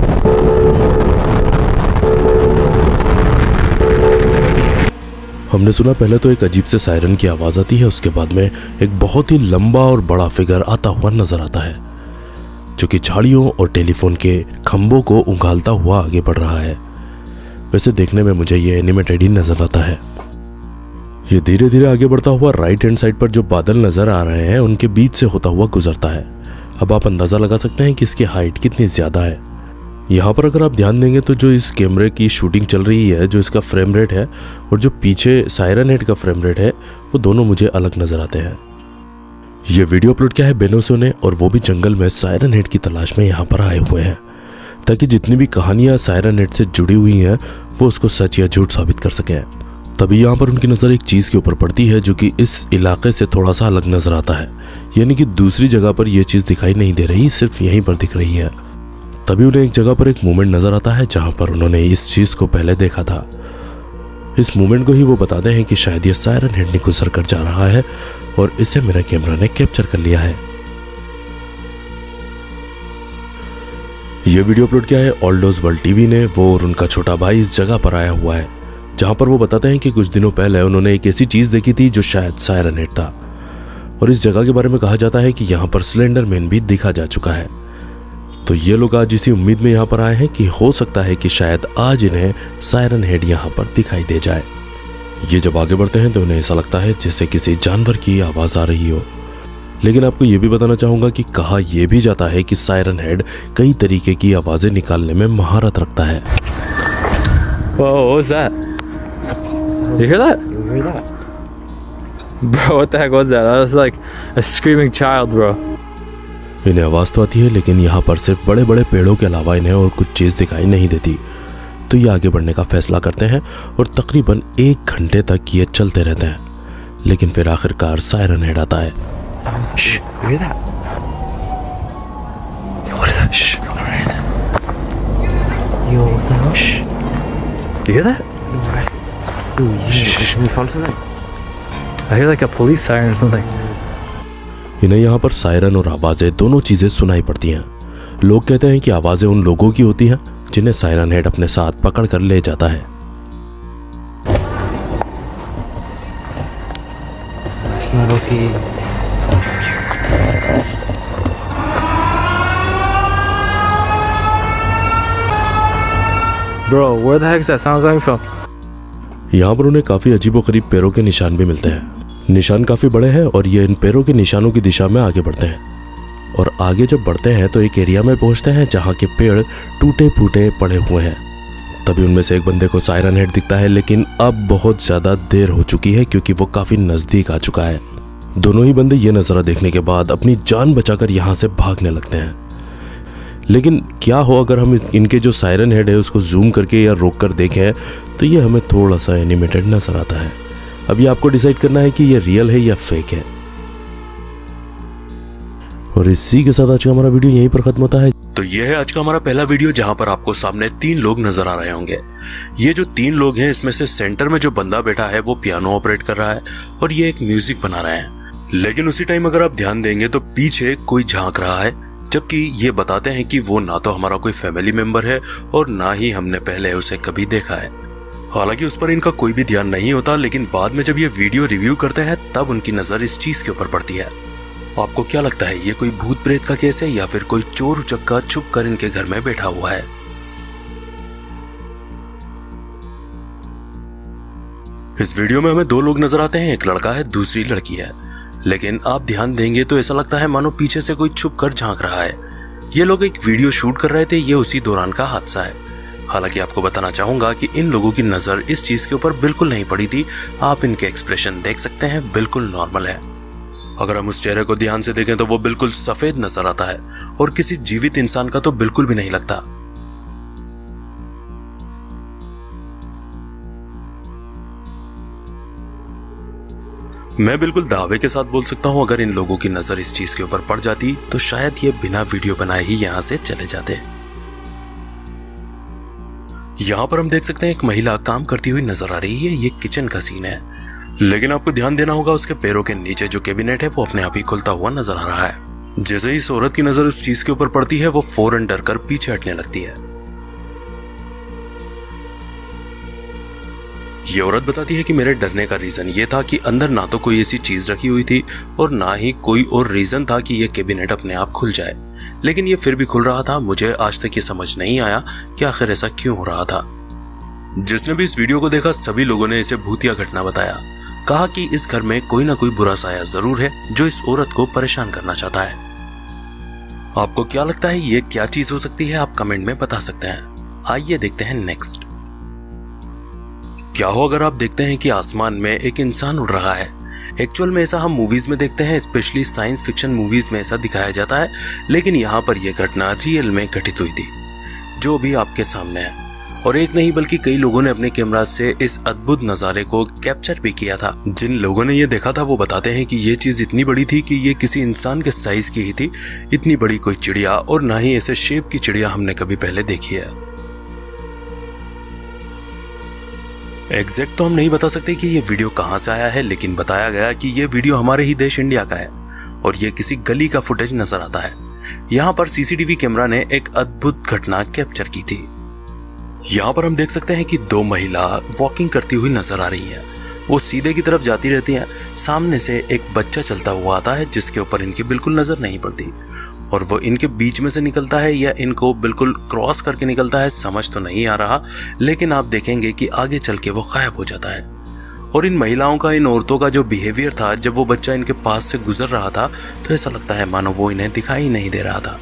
हमने सुना पहले तो एक अजीब से सायरन की आवाज आती है, उसके बाद में एक बहुत ही लंबा और बड़ा फिगर आता हुआ नजर आता है जो कि झाड़ियों और टेलीफोन के खंभों को उंगालता हुआ आगे बढ़ रहा है। वैसे देखने में मुझे ये एनिमेटेड ही नजर आता है। ये धीरे धीरे आगे बढ़ता हुआ राइट हैंड साइड पर जो बादल नजर आ रहे हैं उनके बीच से होता हुआ गुजरता है। अब आप अंदाजा लगा सकते हैं कि इसकी हाइट कितनी ज्यादा है। यहाँ पर अगर आप ध्यान देंगे तो जो इस कैमरे की शूटिंग चल रही है, जो इसका फ्रेम रेट है और जो पीछे सायरन हेड का फ्रेम रेट है, वो दोनों मुझे अलग नजर आते हैं। ये वीडियो अपलोड किया है बेनोसो ने, और वो भी जंगल में सायरन हेड की तलाश में यहाँ पर आए हुए हैं, ताकि जितनी भी कहानियां सायरन हेड से जुड़ी हुई हैं वो उसको सच या झूठ साबित कर सकें। तभी यहाँ पर उनकी नज़र एक चीज़ के ऊपर पड़ती है जो कि इस इलाके से थोड़ा सा अलग नजर आता है, यानी कि दूसरी जगह पर यह चीज़ दिखाई नहीं दे रही, सिर्फ यहीं पर दिख रही है। तभी उन्हें एक जगह पर एक मूवमेंट नजर आता है जहाँ पर उन्होंने इस चीज़ को पहले देखा था। इस मूवमेंट को ही वो बताते हैं कि शायद ये सायरन हेड ने गुजर कर जा रहा है और इसे मेरे कैमरा ने कैप्चर कर लिया है। यह वीडियो अपलोड किया है ऑल्डोज वर्ल्ड टीवी ने। वो और उनका छोटा भाई इस जगह पर आया हुआ है जहां पर वो बताते हैं कि कुछ दिनों पहले उन्होंने एक ऐसी चीज देखी थी जो शायद सायरन हेड था, और इस जगह के बारे में कहा जाता है कि यहाँ पर स्लेंडर मैन भी देखा जा चुका है। तो ये लोग आज इसी उम्मीद में यहाँ पर आए हैं कि हो सकता है कि शायद आज इन्हें सायरन हेड यहाँ पर दिखाई दे जाए। ये जब आगे बढ़ते हैं तो उन्हें ऐसा लगता है जैसे किसी जानवर की आवाज आ रही हो। लेकिन आपको ये भी बताना चाहूंगा कि कहा यह भी जाता है कि सायरन हेड कई तरीके की आवाजें निकालने में महारत रखता है। Whoa, what was that? Did you hear that? You hear that? Bro, what the heck was that? That was like a screaming child, bro. इन्हें आवाज़ तो आती है, लेकिन यहाँ पर सिर्फ बड़े बड़े पेड़ों के अलावा इन्हें और कुछ चीज़ दिखाई नहीं देती। तो ये आगे बढ़ने का फैसला करते हैं और तकरीबन 1 घंटे तक ये चलते रहते हैं, लेकिन फिर आखिरकार सायरन हेड आता है। Shh, you hear that? What is that? Shh. Yo, what the hell? Shh. You hear that? Ooh, shh. We found something. I hear like a police siren or something. इन्हें यहाँ पर siren और आवाज़ें दोनों चीज़ें सुनाई पड़ती हैं। लोग कहते हैं कि आवाज़ें उन लोगों की होती हैं जिन्हें सायरन हेड अपने साथ पकड़ कर ले जाता है। It's not okay. Bro, where the heck is that sound coming from? यहाँ पर उन्हें काफ़ी अजीबोगरीब पैरों के निशान भी मिलते हैं। निशान काफ़ी बड़े हैं और ये इन पैरों के निशानों की दिशा में आगे बढ़ते हैं। और आगे जब बढ़ते हैं तो एक एरिया में पहुँचते हैं जहाँ के पेड़ टूटे फूटे पड़े हुए हैं। तभी उनमें से एक बंदे को सायरन हेड दिखता है, लेकिन अब बहुत ज़्यादा देर हो चुकी है क्योंकि वो काफ़ी नज़दीक आ चुका है। दोनों ही बंदे ये नज़ारा देखने के बाद अपनी जान बचाकर यहाँ से भागने लगते हैं। लेकिन क्या हो अगर हम इनके जो सायरन हेड है उसको जूम करके या रोक कर देखें तो ये हमें थोड़ा सा एनिमेटेड नजर आता है। अभी आपको डिसाइड करना है कि ये रियल है या फेक है। और इसी के साथ आज का हमारा वीडियो यहीं पर खत्म होता है। तो ये है आज का हमारा पहला वीडियो जहां पर आपको सामने 3 लोग नजर आ रहे होंगे। ये जो 3 लोग हैं इसमें से सेंटर में जो बंदा बैठा है वो पियानो ऑपरेट कर रहा है और ये एक म्यूजिक बना रहे हैं। लेकिन उसी टाइम अगर आप ध्यान देंगे तो पीछे कोई झांक रहा है, जबकि ये बताते हैं कि वो ना तो हमारा कोई फैमिली मेंबर है और ना ही हमने पहले उसे कभी देखा है। हालांकि उस पर इनका कोई भी ध्यान नहीं होता, लेकिन बाद में जब ये वीडियो रिव्यू करते हैं तब उनकी नजर इस चीज के ऊपर पड़ती है। आपको क्या लगता है, ये कोई भूत प्रेत का केस है या फिर कोई चोर उचक्का छुप कर इनके घर में बैठा हुआ है? इस वीडियो में हमें 2 लोग नजर आते हैं, एक लड़का है दूसरी लड़की है। लेकिन आप ध्यान देंगे तो ऐसा लगता है मानो पीछे से कोई छुप कर झांक रहा है। ये लोग एक वीडियो शूट कर रहे थे, ये उसी दौरान का हादसा है। हालांकि आपको बताना चाहूंगा कि इन लोगों की नजर इस चीज के ऊपर बिल्कुल नहीं पड़ी थी। आप इनके एक्सप्रेशन देख सकते हैं, बिल्कुल नॉर्मल है। अगर हम उस चेहरे को ध्यान से देखें तो वो बिल्कुल सफेद नजर आता है और किसी जीवित इंसान का तो बिल्कुल भी नहीं लगता। मैं बिल्कुल दावे के साथ बोल सकता हूं, अगर इन लोगों की नजर इस चीज के ऊपर पड़ जाती तो शायद ये बिना वीडियो बनाए ही यहां से चले जाते। यहां पर हम देख सकते हैं एक महिला काम करती हुई नजर आ रही है। ये किचन का सीन है, लेकिन आपको ध्यान देना होगा उसके पैरों के नीचे जो कैबिनेट है वो अपने आप ही खुलता हुआ नजर आ रहा है। जैसे ही इस औरत की नजर उस चीज के ऊपर पड़ती है वो फौरन डर कर पीछे हटने लगती है। ये औरत बताती है कि मेरे डरने का रीजन ये था कि अंदर ना तो कोई ऐसी चीज रखी हुई थी और ना ही कोई और रीजन था कि ये कैबिनेट अपने आप खुल जाए, लेकिन ये फिर भी खुल रहा था। मुझे आज तक ये समझ नहीं आया कि आखिर ऐसा क्यों हो रहा था। जिसने भी इस वीडियो को देखा सभी लोगों ने इसे भूतिया घटना बताया, कहा कि इस घर में कोई ना कोई बुरा साया जरूर है जो इस औरत को परेशान करना चाहता है। आपको क्या लगता है ये क्या चीज हो सकती है? आप कमेंट में बता सकते हैं। आइए देखते हैं नेक्स्ट। क्या हो अगर आप देखते हैं कि आसमान में एक इंसान उड़ रहा है। एक्चुअल में ऐसा हम मूवीज में देखते हैं, स्पेशली साइंस फिक्शन मूवीज में ऐसा दिखाया जाता है, लेकिन यहाँ पर यह घटना रियल में घटित हुई थी जो अभी आपके सामने है। और एक नहीं बल्कि कई लोगों ने अपने कैमरा से इस अद्भुत नजारे को कैप्चर भी किया था। जिन लोगों ने ये देखा था वो बताते हैं कि ये चीज इतनी बड़ी थी कि ये किसी इंसान के साइज की ही थी। इतनी बड़ी कोई चिड़िया और ना ही ऐसे शेप की चिड़िया हमने कभी पहले देखी है। एग्जैक्ट तो हम नहीं बता सकते कि ये वीडियो कहां से आया है, लेकिन बताया गया कि ये वीडियो हमारे ही देश इंडिया का है और ये किसी गली का फुटेज नजर आता है। यहाँ पर सीसीटीवी कैमरा ने एक अद्भुत घटना कैप्चर की थी। यहाँ पर हम देख सकते हैं कि 2 महिला वॉकिंग करती हुई नजर आ रही हैं। वो सीधे की तरफ जाती रहती हैं। सामने से एक बच्चा चलता हुआ आता है जिसके ऊपर इनकी बिल्कुल नजर नहीं पड़ती और वो इनके बीच में से निकलता है या इनको बिल्कुल क्रॉस करके निकलता है, समझ तो नहीं आ रहा, लेकिन आप देखेंगे कि आगे चल के वो गायब हो जाता है। और इन महिलाओं का, इन औरतों का जो बिहेवियर था जब वो बच्चा इनके पास से गुजर रहा था तो ऐसा लगता है मानो वो इन्हें दिखाई नहीं दे रहा था,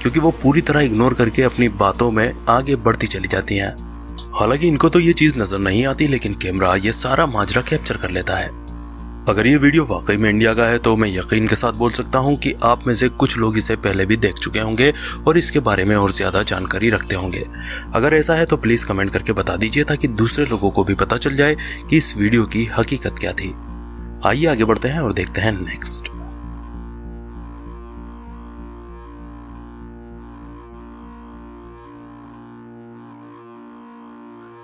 क्योंकि वो पूरी तरह इग्नोर करके अपनी बातों में आगे बढ़ती चली जाती हैं। हालांकि इनको तो ये चीज नजर नहीं आती, लेकिन कैमरा ये सारा माजरा कैप्चर कर लेता है। अगर ये वीडियो वाकई में इंडिया का है तो मैं यकीन के साथ बोल सकता हूँ कि आप में से कुछ लोग इसे पहले भी देख चुके होंगे और इसके बारे में और ज़्यादा जानकारी रखते होंगे। अगर ऐसा है तो प्लीज़ कमेंट करके बता दीजिए ताकि दूसरे लोगों को भी पता चल जाए कि इस वीडियो की हकीकत क्या थी। आइए आगे बढ़ते हैं और देखते हैं नेक्स्ट।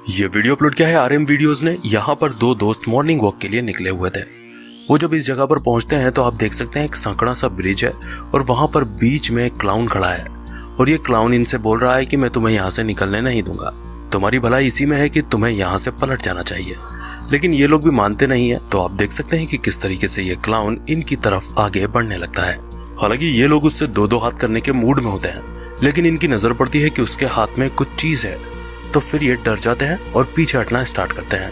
ये वीडियो अपलोड किया है RM वीडियोस ने। यहाँ पर दो दोस्त मॉर्निंग वॉक के लिए निकले हुए थे। वो जब इस जगह पर पहुंचते हैं तो आप देख सकते हैं एक संकड़ा सा ब्रिज है और वहां पर बीच में एक क्लाउन खड़ा है और ये क्लाउन इनसे बोल रहा है कि मैं तुम्हें यहाँ से निकलने नहीं दूंगा, तुम्हारी भलाई इसी में है कि तुम्हें यहाँ से पलट जाना चाहिए। लेकिन ये लोग भी मानते नहीं है। तो आप देख सकते हैं कि किस तरीके से ये क्लाउन इनकी तरफ आगे बढ़ने लगता है। हालांकि ये लोग उससे दो हाथ करने के मूड में होते हैं, लेकिन इनकी नजर पड़ती है कि उसके हाथ में कुछ चीज है, तो फिर ये डर जाते हैं और पीछे हटना स्टार्ट करते हैं।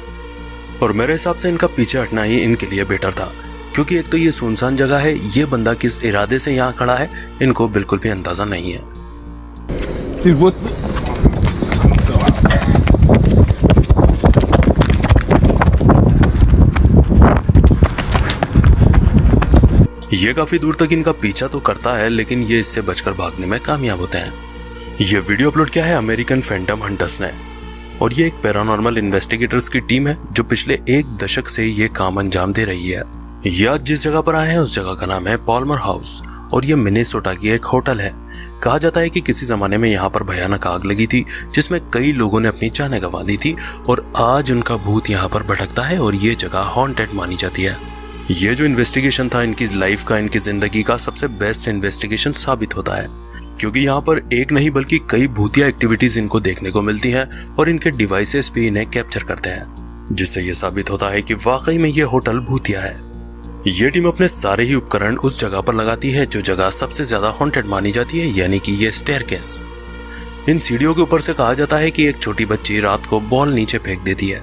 और मेरे हिसाब से इनका पीछे हटना ही इनके लिए बेटर था, क्योंकि एक तो ये सुनसान जगह है, ये बंदा किस इरादे से यहाँ खड़ा है इनको बिल्कुल भी अंदाजा नहीं है। ये काफी दूर तक इनका पीछा तो करता है, लेकिन ये इससे बचकर भागने में कामयाब होते हैं। ये वीडियो अपलोड किया है अमेरिकन फैंटम हंटर्स ने और ये एक पैरानॉर्मल इन्वेस्टिगेटर्स की टीम है जो पिछले 1 दशक से ये काम अंजाम दे रही है। ये आज जिस जगह पर आए हैं उस जगह का नाम है पॉल्मर हाउस और ये मिनेसोटा की एक होटल है। कहा जाता है कि किसी जमाने में यहाँ पर भयानक आग लगी थी जिसमें कई लोगों ने अपनी जानें गंवा दी थी और आज उनका भूत यहाँ पर भटकता है और ये जगह हॉन्टेड मानी जाती है। ये जो इन्वेस्टिगेशन था इनकी लाइफ का, इनकी जिंदगी का सबसे बेस्ट इन्वेस्टिगेशन साबित होता है, क्योंकि यहाँ पर एक नहीं बल्कि कई भूतिया एक्टिविटीज इनको देखने को मिलती हैं और इनके डिवाइसेस भी इन्हें कैप्चर करते हैं, जिससे ये साबित होता है कि वाकई में ये होटल भूतिया है। ये टीम अपने सारे ही उपकरण उस जगह पर लगाती है जो जगह सबसे ज्यादा हॉन्टेड मानी जाती है, यानी कि ये स्टेयरकेस। इन सीढ़ियों के ऊपर से कहा जाता है कि एक छोटी बच्ची रात को बॉल नीचे फेंक देती है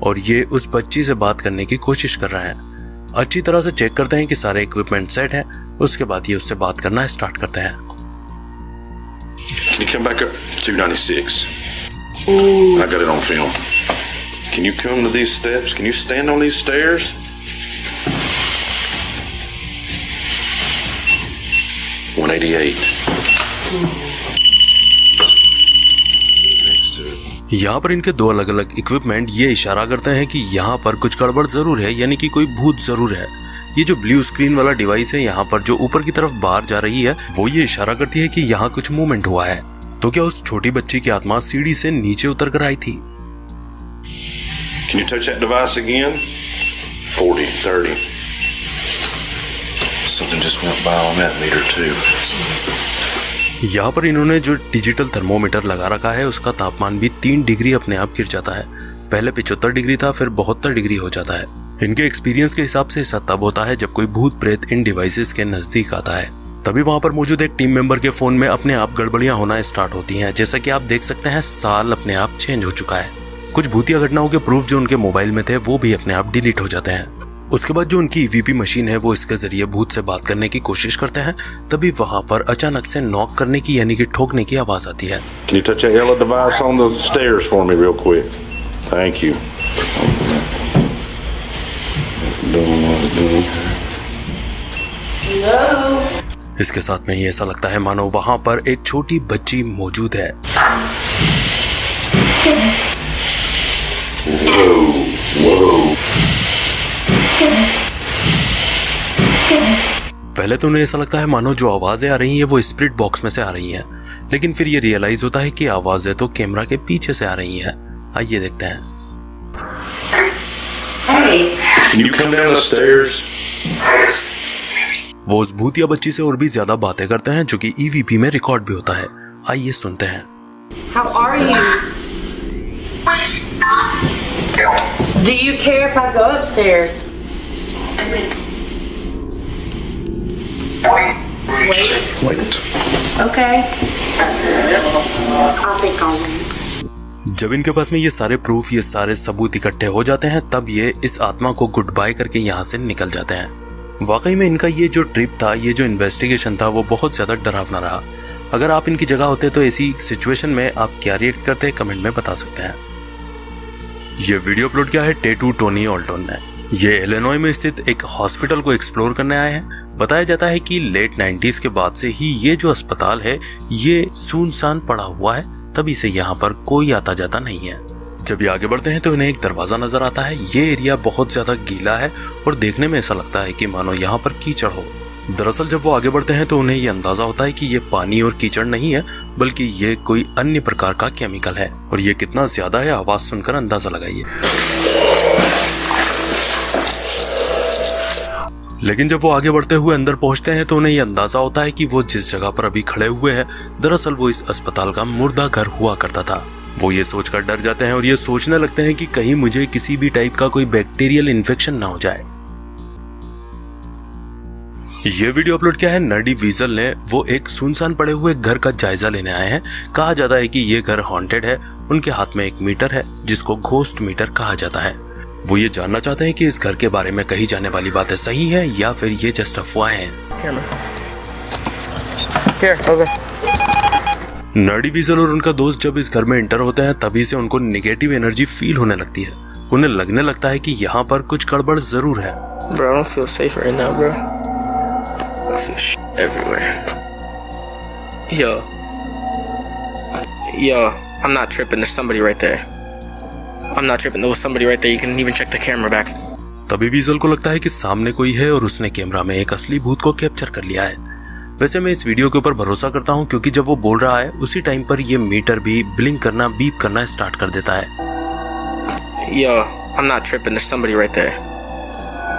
और ये उस बच्ची से बात करने की कोशिश कर रहे हैं। अच्छी तरह से चेक करते हैं कि सारे इक्विपमेंट सेट है, उसके बाद ये उससे बात करना स्टार्ट करते हैं। Can you come back up 296? I got it on film. Can you come to these steps? Can you stand on these stairs? यहाँ पर इनके दो अलग अलग इक्विपमेंट ये इशारा करते हैं कि यहाँ पर कुछ गड़बड़ जरूर है, यानी कि कोई भूत जरूर है। ये जो ब्लू स्क्रीन वाला डिवाइस है यहाँ पर जो ऊपर की तरफ बाहर जा रही है वो ये इशारा करती है कि यहाँ कुछ मूवमेंट हुआ है। तो क्या उस छोटी बच्ची की आत्मा सीढ़ी से नीचे उतर कर आई थी? Can you touch that device again? 40, 30. Something just went by on that meter too. यहाँ पर इन्होंने जो डिजिटल थर्मोमीटर लगा रखा है उसका तापमान भी 3 डिग्री अपने आप गिर जाता है। पहले 75 डिग्री था, फिर 72 डिग्री हो जाता है। इनके एक्सपीरियंस के हिसाब से ऐसा तब होता है जब कोई भूत प्रेत इन डिवाइसेस के नजदीक आता है। तभी वहां पर मौजूद एक टीम मेंबर के फोन में अपने आप गड़बड़ियां होना स्टार्ट होती हैं। जैसा कि आप देख सकते हैं साल अपने आप चेंज हो चुका है। कुछ भूतिया घटनाओं के प्रूफ जो उनके मोबाइल में थे वो भी अपने आप डिलीट हो जाते हैं। उसके बाद जो उनकी EVP मशीन है वो इसके जरिए भूत से बात करने की कोशिश करते हैं। तभी वहां पर अचानक से नॉक करने की यानी कि ठोकने की आवाज आती है। Can you touch that yellow device on the stairs for me real quick? Thank you. इसके साथ में ही ऐसा लगता है मानो वहां पर एक छोटी बच्ची मौजूद है। पहले तो उन्हें ऐसा लगता है मानो जो आवाजें आ रही हैं वो स्पिरिट बॉक्स में से आ रही हैं, लेकिन फिर ये रियलाइज होता है कि आवाजें तो कैमरा के पीछे से आ रही हैं। आइए देखते हैं। Can you come down the stairs? वो उस भूतिया बच्ची से और भी ज्यादा बातें करते हैं जो कि EVP में रिकॉर्ड भी होता है। आइए सुनते हैं। How are you? Do you care if I go upstairs? Wait. Okay. I'll think on it. जब इनके पास में ये सारे प्रूफ, ये सारे सबूत इकट्ठे हो जाते हैं तब ये इस आत्मा को गुड बाय करके यहाँ से निकल जाते हैं। वाकई में इनका ये जो ट्रिप था, ये जो इन्वेस्टिगेशन था वो बहुत ज्यादा डरावना रहा। अगर आप इनकी जगह होते तो ऐसी सिचुएशन में आप क्या रिएक्ट करते कमेंट में बता सकते हैं। ये वीडियो अपलोड किया है टेटू टोनी ऑल्टन ने ये इलिनॉय में स्थित एक हॉस्पिटल को एक्सप्लोर करने आए हैं। बताया जाता है कि लेट 90s के बाद से ही ये जो अस्पताल है ये सुनसान पड़ा हुआ है, तभी से यहाँ पर कोई आता जाता नहीं है। जब ये आगे बढ़ते हैं तो इन्हें एक दरवाजा नजर आता है। ये एरिया बहुत ज्यादा गीला है और देखने में ऐसा लगता है कि मानो यहाँ पर कीचड़ हो। दरअसल जब वो आगे बढ़ते हैं तो उन्हें ये अंदाजा होता है कि ये पानी और कीचड़ नहीं है, बल्कि ये कोई अन्य प्रकार का केमिकल है। और ये कितना ज्यादा है आवाज सुनकर अंदाजा लगाइए। लेकिन जब वो आगे बढ़ते हुए अंदर पहुंचते हैं तो उन्हें ये अंदाजा होता है कि वो जिस जगह पर अभी खड़े हुए हैं दरअसल वो इस अस्पताल का मुर्दा घर हुआ करता था। वो ये सोचकर डर जाते हैं और ये सोचने लगते हैं कि कहीं मुझे किसी भी टाइप का कोई बैक्टीरियल इन्फेक्शन ना हो जाए। ये वीडियो अपलोड किया है नर्डी वीजल ने। वो एक सुनसान पड़े हुए घर का जायजा लेने आए हैं। कहा जाता है कि ये घर हॉन्टेड है। उनके हाथ में एक मीटर है जिसको घोस्ट मीटर कहा जाता है। वो ये जानना चाहते हैं कि इस घर के बारे में कही जाने वाली बातें सही है या फिर ये जस्ट अफवाहें हैं। नर्डी वीजल और उनका दोस्त जब इस घर में एंटर होते हैं तभी से उनको नेगेटिव एनर्जी फील होने लगती है। उन्हें लगने लगता है कि यहाँ पर कुछ गड़बड़ जरूर है। Bro, I don't feel safe right now, bro. I feel shit everywhere. Yo, I'm not tripping. There's somebody right there. I'm not tripping. There was somebody right there. You can even check the camera back. तभी वीजल को लगता है कि सामने कोई है और उसने कैमरा में एक असली भूत को कैप्चर कर लिया है। वैसे मैं इस वीडियो के ऊपर भरोसा करता हूँ क्योंकि जब वो बोल रहा है उसी टाइम पर ये मीटर भी ब्लिंक करना, बीप करना स्टार्ट कर देता है। Yo, I'm not tripping. There's somebody right there.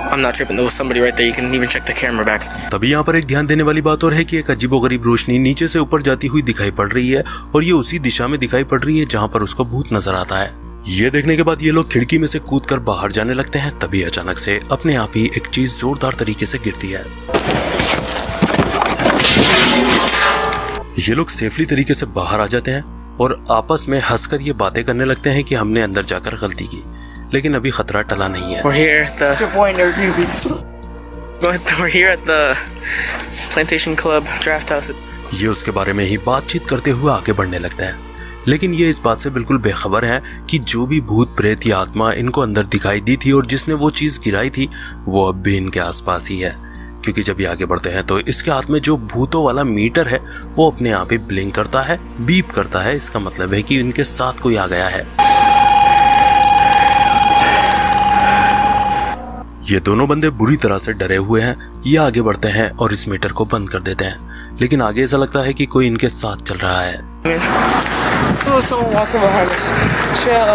I'm not tripping. There was somebody right there. You can even check the camera back. तभी यहाँ पर एक ध्यान देने वाली बात और है कि एक अजीबोगरीब रोशनी नीचे से ऊपर जाती हुई दिखाई पड़ रही है और ये उसी दिशा में दिखाई पड़ रही है जहाँ पर उसको भूत नजर आता है। ये देखने के बाद ये लोग खिड़की में से कूदकर बाहर जाने लगते हैं। तभी अचानक से अपने आप ही एक चीज जोरदार तरीके से गिरती है। ये लोग सेफली तरीके से बाहर आ जाते हैं और आपस में हंसकर ये बातें करने लगते हैं कि हमने अंदर जाकर गलती की, लेकिन अभी खतरा टला नहीं है। We're here at the Plantation Club Draft House. ये उसके बारे में ही बातचीत करते हुए आगे बढ़ने लगते हैं, लेकिन ये इस बात से बिल्कुल बेखबर है कि जो भी भूत प्रेत या आत्मा इनको अंदर दिखाई दी थी और जिसने वो चीज गिराई थी वो अब भी इनके आसपास ही है। क्योंकि जब ये आगे बढ़ते हैं तो इसके हाथ में जो भूतों वाला मीटर है वो अपने आप ही ब्लिंक करता है, बीप करता है। इसका मतलब है कि इनके साथ कोई आ गया है। ये दोनों बंदे बुरी तरह से डरे हुए हैं। ये आगे बढ़ते हैं और इस मीटर को बंद कर देते हैं, लेकिन आगे ऐसा लगता है कि कोई इनके साथ चल रहा है। Oh, someone walking behind us. Chill.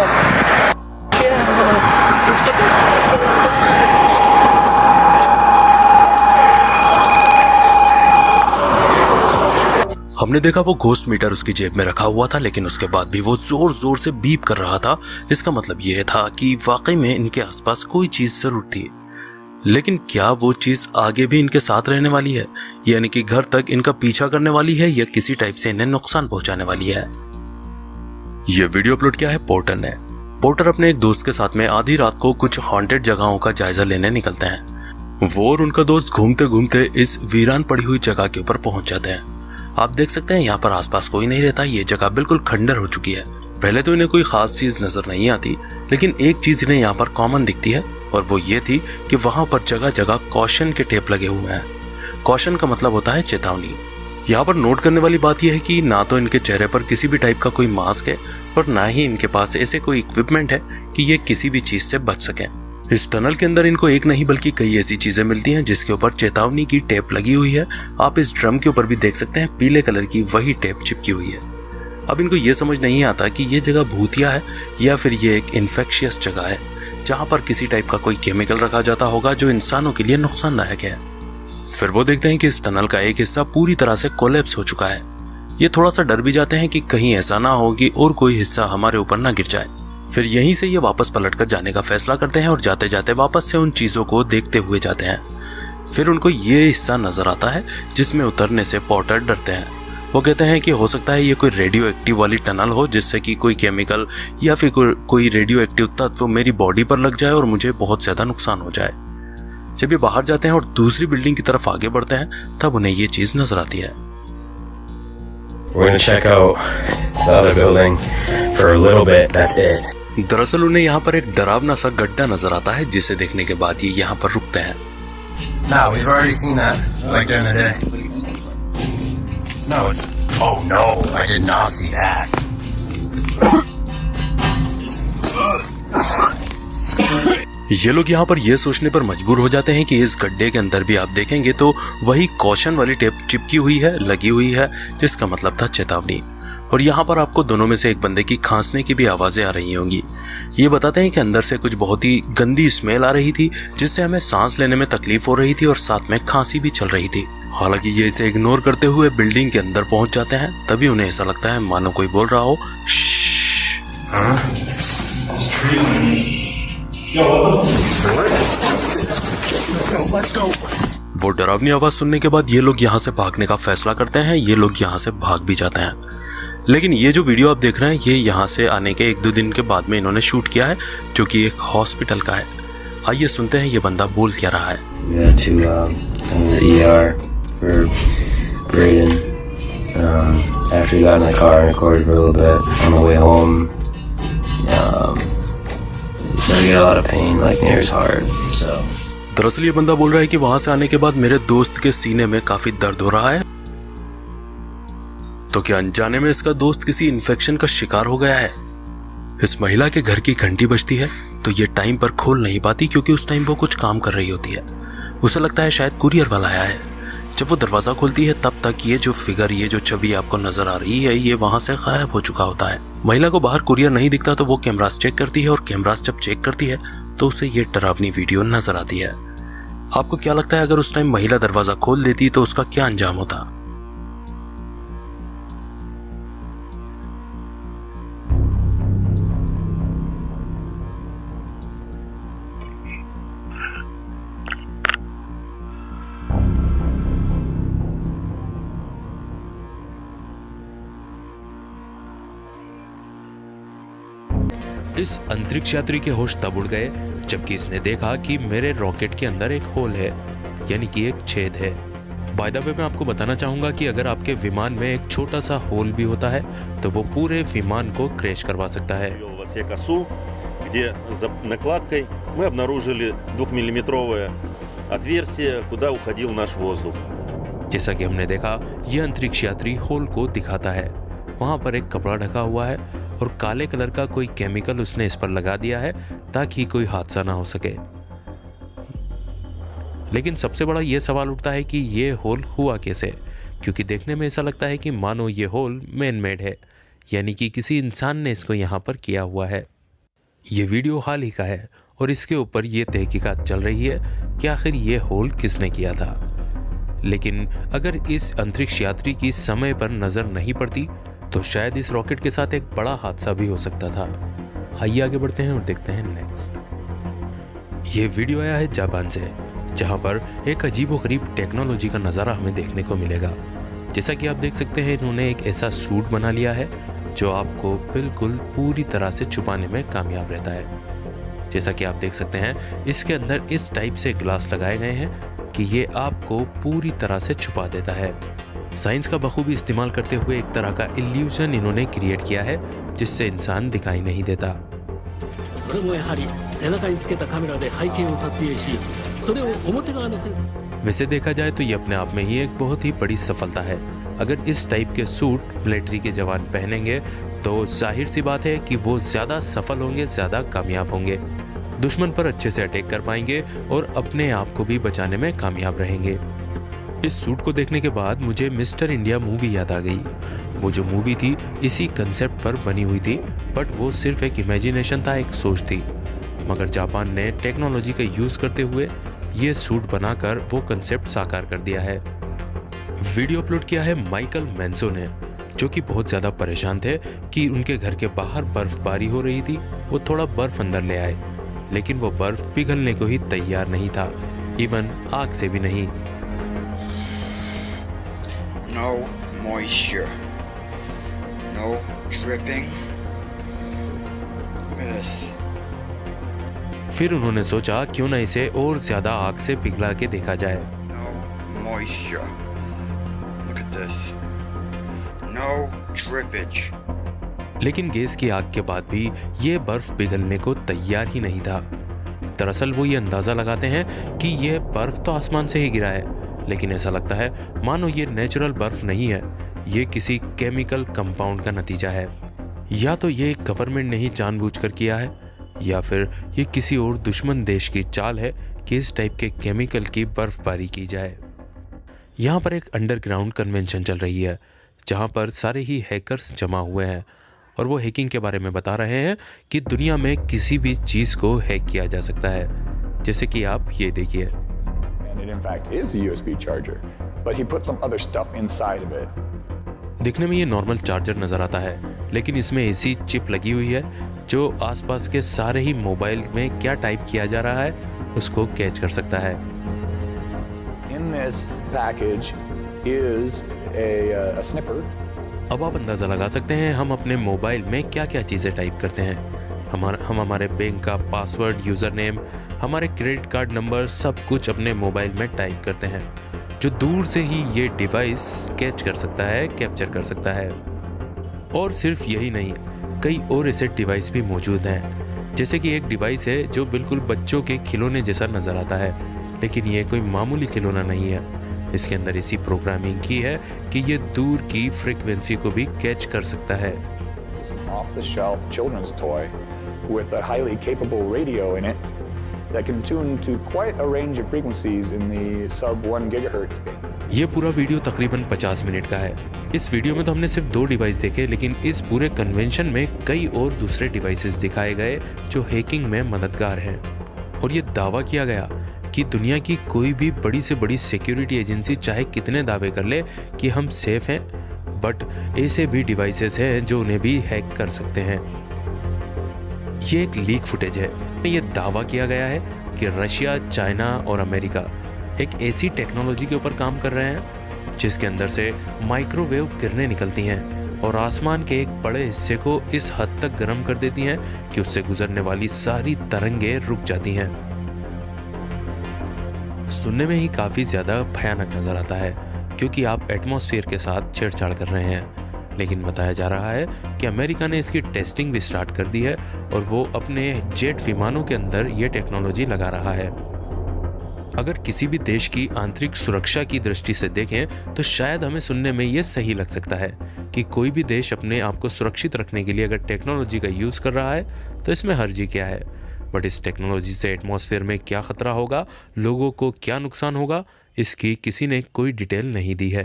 हमने देखा वो घोस्ट मीटर उसकी जेब में रखा हुआ था, लेकिन उसके बाद भी वो जोर जोर से बीप कर रहा था। इसका मतलब यह था कि वाकई में इनके आसपास कोई चीज जरूर थी। लेकिन क्या वो चीज आगे भी इनके साथ रहने वाली है, यानी कि घर तक इनका पीछा करने वाली है या किसी टाइप से इन्हें नुकसान पहुंचाने वाली है। ये वीडियो अपलोड किया है पोर्टर ने। पोर्टर अपने एक दोस्त के साथ में आधी रात को कुछ हॉन्टेड जगहों का जायजा लेने निकलते हैं। वो और उनका दोस्त घूमते घूमते इस वीरान पड़ी हुई जगह के ऊपर पहुंच जाते हैं। आप देख सकते हैं यहाँ पर आसपास कोई नहीं रहता। ये जगह बिल्कुल खंडर हो चुकी है। पहले तो इन्हें कोई खास चीज नजर नहीं आती, लेकिन एक चीज इन्हें यहाँ पर कॉमन दिखती है और वो ये थी कि वहां पर जगह जगह कॉशन के टेप लगे हुए हैं। कॉशन का मतलब होता है चेतावनी। यहाँ पर नोट करने वाली बात यह है कि ना तो इनके चेहरे पर किसी भी टाइप का कोई मास्क है और ना ही इनके पास ऐसे कोई इक्विपमेंट है कि ये किसी भी चीज से बच सकें। इस टनल के अंदर इनको एक नहीं बल्कि कई ऐसी चीजें मिलती हैं जिसके ऊपर चेतावनी की टेप लगी हुई है। आप इस ड्रम के ऊपर भी देख सकते हैं पीले कलर की वही टेप चिपकी हुई है। अब इनको ये समझ नहीं आता कि ये जगह भूतिया है या फिर ये एक इन्फेक्शियस जगह है जहां पर किसी टाइप का कोई केमिकल रखा जाता होगा जो इंसानों के लिए नुकसानदायक है। फिर वो देखते हैं कि इस टनल का एक हिस्सा पूरी तरह से कोलैप्स हो चुका है। ये थोड़ा सा डर भी जाते हैं कि कहीं ऐसा ना हो कि और कोई हिस्सा हमारे ऊपर ना गिर जाए। फिर यहीं से ये वापस पलटकर जाने का फैसला करते हैं और जाते जाते वापस से उन चीजों को देखते हुए जाते हैं। फिर उनको ये हिस्सा नजर आता है जिसमें उतरने से पोर्टर डरते हैं। वो कहते हैं कि हो सकता है ये कोई रेडियो एक्टिव वाली टनल हो जिससे कि कोई केमिकल या फिर कोई रेडियो एक्टिव तत्व मेरी बॉडी पर लग जाए और मुझे बहुत ज्यादा नुकसान हो जाए। जब ये बाहर जाते हैं और दूसरी बिल्डिंग की तरफ आगे बढ़ते हैं तब उन्हें ये चीज नजर आती है। We're gonna check out the other building for a little bit. That's it. दरअसल उन्हें यहाँ पर एक डरावना सा गड्ढा नजर आता है, जिसे देखने के बाद ये यहाँ पर रुकते हैं। No, we've already seen that, like during the day. No, it's... Oh no, I did not see that. ये लोग यहाँ पर ये सोचने पर मजबूर हो जाते हैं कि इस गड्ढे के अंदर भी आप देखेंगे तो वही कॉशन वाली टेप चिपकी हुई है, लगी हुई है, जिसका मतलब था चेतावनी। और यहाँ पर आपको दोनों में से एक बंदे की खांसने की भी आवाजें आ रही होंगी। ये बताते हैं कि अंदर से कुछ बहुत ही गंदी स्मेल आ रही थी, जिससे हमें सांस लेने में तकलीफ हो रही थी और साथ में खांसी भी चल रही थी। हालांकि ये इसे इग्नोर करते हुए बिल्डिंग के अंदर पहुंच जाते हैं। तभी उन्हें ऐसा लगता है मानो कोई बोल रहा हो, वो डरावनी आवाज सुनने के बाद ये लोग यहाँ से भागने का फैसला करते हैं। ये लोग यहाँ से भाग भी जाते हैं। लेकिन ये जो वीडियो आप देख रहे हैं, ये यहाँ से आने के 1-2 दिन के बाद में इन्होंने शूट किया है, जो कि एक हॉस्पिटल का है। आइए सुनते हैं ये बंदा बोल क्या रहा है। दरअसल ये बंदा बोल रहा है कि वहां से आने के बाद मेरे दोस्त के सीने में काफी दर्द हो रहा है। तो क्या अनजाने में इसका दोस्त किसी इन्फेक्शन का शिकार हो गया है? इस महिला के घर की घंटी बजती है तो ये टाइम पर खोल नहीं पाती, क्योंकि उस टाइम वो कुछ काम कर रही होती है। उसे लगता है शायद कुरियर वाला आया है। जब वो दरवाजा खोलती है तब तक ये जो फिगर, ये जो छवि आपको नजर आ रही है, ये वहां से गायब हो चुका होता है। महिला को बाहर कुरियर नहीं दिखता तो वो कैमरास चेक करती है, और कैमरास जब चेक करती है तो उसे ये डरावनी वीडियो नजर आती है। आपको क्या लगता है अगर उस टाइम महिला दरवाजा खोल देती तो उसका क्या अंजाम होता? इस अंतरिक्ष यात्री के होश तब उड़ गए जबकि इसने देखा कि मेरे रॉकेट के अंदर एक होल है, यानी कि एक छेद है। बाय द वे मैं आपको बताना चाहूंगा कि अगर आपके विमान में एक छोटा सा होल भी होता है तो वो पूरे विमान को क्रैश करवा सकता है। где за накладкой мы обнаружили 2-миллиметровое отверстие, куда уходил наш воздух. जैसा कि हमने देखा, ये अंतरिक्ष यात्री होल को दिखाता है। वहां पर एक कपड़ा ढका हुआ है और काले कलर का कोई केमिकल उसने इस पर लगा दिया है ताकि कोई हादसा ना हो सके। लेकिन सबसे बड़ा ये सवाल उठता है कि ये होल हुआ कैसे, क्योंकि देखने में ऐसा लगता है कि मानो ये होल मैन मेड है, यानी कि किसी इंसान ने इसको यहाँ पर किया हुआ है। ये वीडियो हाल ही का है और इसके ऊपर ये तहकीकात चल रही है कि आखिर ये होल किसने किया था। लेकिन अगर इस अंतरिक्ष यात्री की समय पर नज़र नहीं पड़ती तो शायद इस रॉकेट के साथ एक बड़ा हादसा भी हो सकता था। आइए आगे बढ़ते हैं और देखते हैं नेक्स्ट। ये वीडियो आया है जापान से, जहां पर एक अजीबोगरीब टेक्नोलॉजी का नज़ारा हमें देखने को मिलेगा। जैसा कि आप देख सकते हैं, इन्होंने एक ऐसा सूट बना लिया है जो आपको बिल्कुल पूरी तरह से छुपाने में कामयाब रहता है। जैसा कि आप देख सकते हैं, इसके अंदर इस टाइप से ग्लास लगाए गए हैं कि ये आपको पूरी तरह से छुपा देता है। साइंस का बखूबी इस्तेमाल करते हुए एक तरह का इल्यूजन इन्होंने क्रिएट किया है जिससे इंसान दिखाई नहीं देता। वैसे देखा जाए तो ये अपने आप में ही एक बहुत ही बड़ी सफलता है। अगर इस टाइप के सूट मिलिट्री के जवान पहनेंगे तो जाहिर सी बात है कि वो ज़्यादा सफल होंगे, ज़्यादा कामयाब होंगे, दुश्मन पर अच्छे से अटैक कर पाएंगे और अपने आप को भी बचाने में कामयाब रहेंगे। इस सूट को देखने के बाद मुझे मिस्टर इंडिया मूवी याद आ गई। वो जो मूवी थी इसी कंसेप्ट पर बनी हुई थी, बट वो सिर्फ एक इमेजिनेशन था, एक सोच थी। मगर जापान ने टेक्नोलॉजी का यूज़ करते हुए ये सूट बनाकर वो कंसेप्ट साकार कर दिया है। वीडियो अपलोड किया है माइकल मैंसो ने, जो कि बहुत ज़्यादा परेशान थे कि उनके घर के बाहर बर्फबारी हो रही थी। वो थोड़ा बर्फ़ अंदर ले आए, लेकिन वो बर्फ़ पिघलने को ही तैयार नहीं था, इवन आग से भी नहीं। No moisture. No dripping. Look at this. फिर उन्होंने सोचा क्यों ना इसे और ज्यादा आग से पिघला के देखा जाए। No moisture. Look at this. No drippage. लेकिन गैस की आग के बाद भी ये बर्फ पिघलने को तैयार ही नहीं था। दरअसल वो ये अंदाज़ा लगाते हैं कि ये बर्फ तो आसमान से ही गिरा है, लेकिन ऐसा लगता है मानो ये नेचुरल बर्फ नहीं है, ये किसी केमिकल कंपाउंड का नतीजा है। या तो ये गवर्नमेंट ने ही जानबूझकर किया है, या फिर ये किसी और दुश्मन देश की चाल है कि इस टाइप के केमिकल की बर्फबारी की जाए। यहाँ पर एक अंडरग्राउंड कन्वेंशन चल रही है जहाँ पर सारे ही हैकर्स जमा हुए हैं और वो हैकिंग के बारे में बता रहे हैं कि दुनिया में किसी भी चीज़ को हैक किया जा सकता है। जैसे कि आप ये देखिए। दिखने में ये नॉर्मल चार्जर नज़र आता है, लेकिन इसमें ऐसी चिप लगी हुई है जो आसपास के सारे ही मोबाइल में क्या टाइप किया जा रहा है उसको कैच कर सकता है। In this package is a sniffer. अब आप अंदाज़ा लगा सकते हैं हम अपने मोबाइल में क्या क्या चीज़ें टाइप करते हैं। हम हमारे बैंक का पासवर्ड, यूज़र नेम, हमारे क्रेडिट कार्ड नंबर सब कुछ अपने मोबाइल में टाइप करते हैं, जो दूर से ही ये डिवाइस कैच कर सकता है, कैप्चर कर सकता है। और सिर्फ यही नहीं, कई और ऐसे डिवाइस भी मौजूद हैं। जैसे कि एक डिवाइस है जो बिल्कुल बच्चों के खिलौने जैसा नज़र आता है, लेकिन ये कोई मामूली खिलौना नहीं है। इसके अंदर ऐसी प्रोग्रामिंग की है कि ये दूर की फ्रीक्वेंसी को भी कैच कर सकता है। Off-the-shelf children's toy with a highly capable radio in it that can tune to quite a range of frequencies in the sub 1 gigahertz band. ये पूरा वीडियो तकरीबन 50 मिनट का है। इस वीडियो में तो हमने सिर्फ 2 डिवाइस देखे, लेकिन इस पूरे कन्वेंशन में कई और दूसरे डिवाइसेस दिखाए गए जो हैकिंग में मददगार हैं। और ये दावा किया गया कि दुनिया की कोई भी बड़ी से बड़ी सिक्योरिटी एजेंसी चाहे कितने दावे कर ले कि हम सेफ हैं, बट ऐसे भी डिवाइसेस हैं जो उन्हें भी हैक कर सकते हैं। ये एक लीक फुटेज है। ये दावा किया गया है कि रशिया, चाइना और अमेरिका एक ऐसी टेक्नोलॉजी के ऊपर काम कर रहे हैं जिसके अंदर से माइक्रोवेव किरणें निकलती हैं और आसमान के एक बड़े हिस्से को इस हद तक गर्म कर देती हैं कि उससे गुजरने वाली सारी तरंगें रुक जाती हैं। सुनने में ही काफ़ी ज़्यादा भयानक नज़र आता है क्योंकि आप एटमॉस्फेयर के साथ छेड़छाड़ कर रहे हैं, लेकिन बताया जा रहा है कि अमेरिका ने इसकी टेस्टिंग भी स्टार्ट कर दी है और वो अपने जेट विमानों के अंदर ये टेक्नोलॉजी लगा रहा है। अगर किसी भी देश की आंतरिक सुरक्षा की दृष्टि से देखें तो शायद हमें सुनने में ये सही लग सकता है कि कोई भी देश अपने आप को सुरक्षित रखने के लिए अगर टेक्नोलॉजी का यूज़ कर रहा है तो इसमें हर्जी क्या है। बट इस टेक्नोलॉजी से एटमॉस्फेयर में क्या ख़तरा होगा, लोगों को क्या नुकसान होगा, इसकी किसी ने कोई डिटेल नहीं दी है।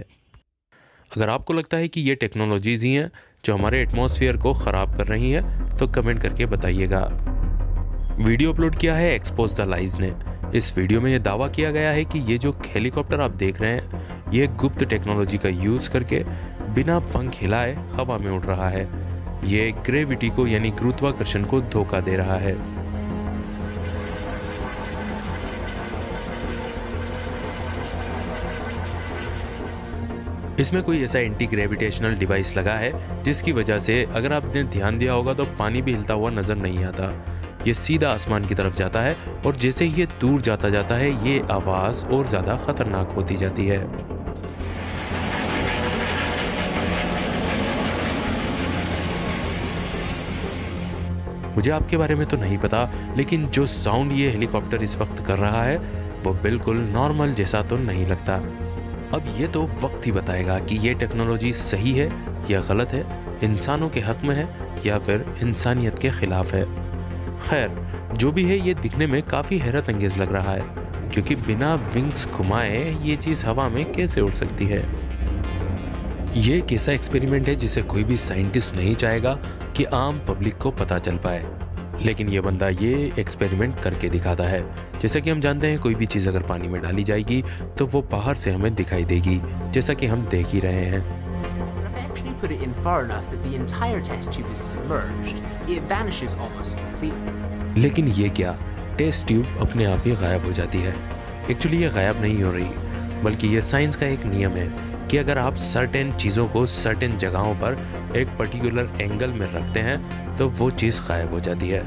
अगर आपको लगता है कि ये टेक्नोलॉजीज़ ही हैं जो हमारे एटमॉस्फेयर को ख़राब कर रही हैं तो कमेंट करके बताइएगा। वीडियो अपलोड किया है एक्सपोज द लाइज ने। इस वीडियो में यह दावा किया गया है कि ये जो हेलीकॉप्टर आप देख रहे हैं ये गुप्त टेक्नोलॉजी का यूज़ करके बिना पंख हिलाए हवा में उड़ रहा है। ये ग्रेविटी को यानी गुरुत्वाकर्षण को धोखा दे रहा है। इसमें कोई ऐसा एंटी ग्रेविटेशनल डिवाइस लगा है जिसकी वजह से अगर आपने ध्यान दिया होगा तो पानी भी हिलता हुआ नज़र नहीं आता। ये सीधा आसमान की तरफ जाता है और जैसे ही ये दूर जाता जाता है ये आवाज़ और ज़्यादा ख़तरनाक होती जाती है। मुझे आपके बारे में तो नहीं पता, लेकिन जो साउंड ये हेलीकॉप्टर इस वक्त कर रहा है वो बिल्कुल नॉर्मल जैसा तो नहीं लगता। अब ये तो वक्त ही बताएगा कि ये टेक्नोलॉजी सही है या गलत है, इंसानों के हक़ में है या फिर इंसानियत के ख़िलाफ़ है। खैर, जो भी है ये दिखने में काफ़ी हैरत अंगेज़ लग रहा है क्योंकि बिना विंग्स घुमाए ये चीज़ हवा में कैसे उड़ सकती है। ये एक ऐसा एक्सपेरिमेंट है जिसे कोई भी साइंटिस्ट नहीं चाहेगा कि आम पब्लिक को पता चल पाए, लेकिन ये बंदा ये एक्सपेरिमेंट करके दिखाता है। जैसा कि हम जानते हैं कोई भी चीज़ अगर पानी में डाली जाएगी तो वो बाहर से हमें दिखाई देगी, जैसा कि हम देख ही रहे हैं। Put it in far enough that the entire test tube is submerged, it vanishes almost completely. लेकिन ये क्या, टेस्ट ट्यूब अपने आप ही गायब हो जाती है। एक्चुअली ये गायब नहीं हो रही, बल्कि ये साइंस का एक नियम है कि अगर आप सर्टेन चीज़ों को सर्टेन जगहों पर एक पर्टिकुलर एंगल में रखते हैं तो वो चीज़ गायब हो जाती है।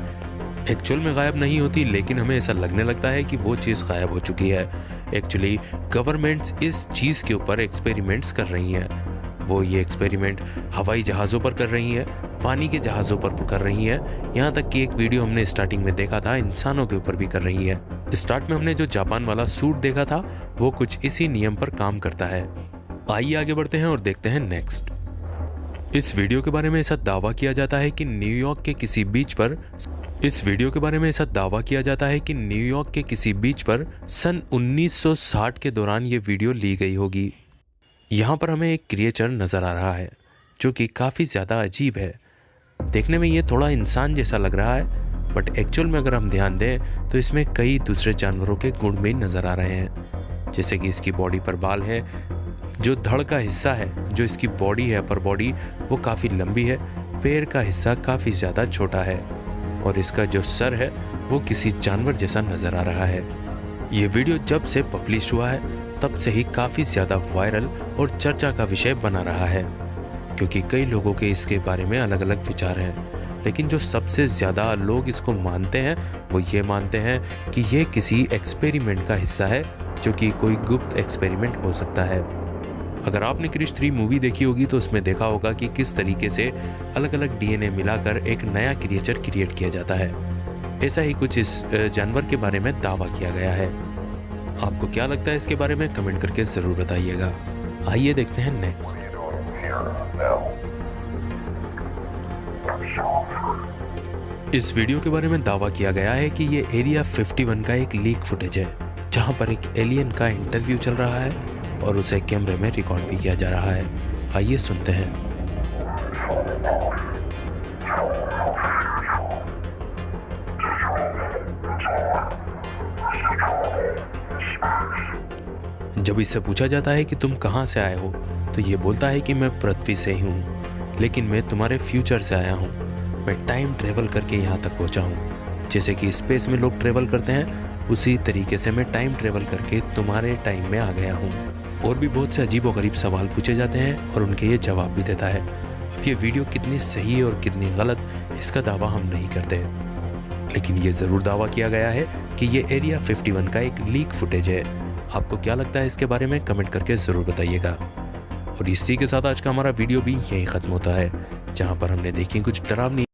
एक्चुअल में गायब नहीं होती, लेकिन हमें ऐसा लगने लगता है कि वो चीज़ गायब हो चुकी है। एक्चुअली गवर्नमेंट्स इस चीज़ के ऊपर एक्सपेरिमेंट्स कर रही हैं। वो ये एक्सपेरिमेंट हवाई जहाज़ों पर कर रही हैं, पानी के जहाज़ों पर कर रही है, यहाँ तक कि एक वीडियो हमने स्टार्टिंग में देखा था इंसानों के ऊपर भी कर रही है। स्टार्ट में हमने जो जापान वाला सूट देखा था वो कुछ इसी नियम पर काम करता है। आइए आगे बढ़ते हैं और देखते हैं नेक्स्ट। इस वीडियो के बारे में ऐसा दावा किया जाता है कि न्यूयॉर्क के किसी बीच पर सन 1960 के दौरान ये वीडियो ली गई होगी। यहाँ पर हमें एक क्रिएचर नज़र आ रहा है जो कि काफ़ी ज़्यादा अजीब है। देखने में ये थोड़ा इंसान जैसा लग रहा है, बट एक्चुअल में अगर हम ध्यान दें तो इसमें कई दूसरे जानवरों के गुण भी नज़र आ रहे हैं। जैसे कि इसकी बॉडी पर बाल है, जो धड़ का हिस्सा है, जो इसकी बॉडी है, अपर बॉडी, वो काफ़ी लंबी है, पैर का हिस्सा काफ़ी ज़्यादा छोटा है और इसका जो सर है वो किसी जानवर जैसा नज़र आ रहा है। ये वीडियो जब से पब्लिश हुआ है तब से ही काफ़ी ज़्यादा वायरल और चर्चा का विषय बना रहा है, क्योंकि कई लोगों के इसके बारे में अलग अलग विचार हैं। लेकिन जो सबसे ज़्यादा लोग इसको मानते हैं वो ये मानते हैं कि ये किसी एक्सपेरिमेंट का हिस्सा है, जो कि कोई गुप्त एक्सपेरिमेंट हो सकता है। अगर आपने क्रिश 3 मूवी देखी होगी तो उसमें देखा होगा कि किस तरीके से अलग अलग डीएनए मिलाकर एक नया क्रिएचर क्रिएट किया जाता है। ऐसा ही कुछ इस जानवर के बारे में दावा किया गया है। आपको क्या लगता है इसके बारे में कमेंट करके ज़रूर बताइएगा। आइए देखते हैं नेक्स्ट। इस वीडियो के बारे में दावा किया गया है कि ये एरिया 51 का एक लीक फुटेज है, जहां पर एक एलियन का इंटरव्यू चल रहा है और उसे कैमरे में रिकॉर्ड भी किया जा रहा है। आइए सुनते हैं। जब इससे पूछा जाता है कि तुम कहां से आए हो तो ये बोलता है कि मैं पृथ्वी से ही हूं, लेकिन मैं तुम्हारे फ्यूचर से आया हूं। मैं टाइम ट्रेवल करके यहां तक पहुंचा हूं। जैसे कि स्पेस में लोग ट्रेवल करते हैं, उसी तरीके से मैं टाइम ट्रेवल करके तुम्हारे टाइम में आ गया हूं। और भी बहुत से अजीब व गरीब सवाल पूछे जाते हैं और उनके ये जवाब भी देता है। अब ये वीडियो कितनी सही और कितनी गलत, इसका दावा हम नहीं करते, लेकिन ये ज़रूर दावा किया गया है कि ये एरिया 51 का एक लीक फुटेज है। आपको क्या लगता है इसके बारे में कमेंट करके ज़रूर बताइएगा। और इसी के साथ आज का हमारा वीडियो भी यहीं ख़त्म होता है, जहाँ पर हमने देखी कुछ डरावनी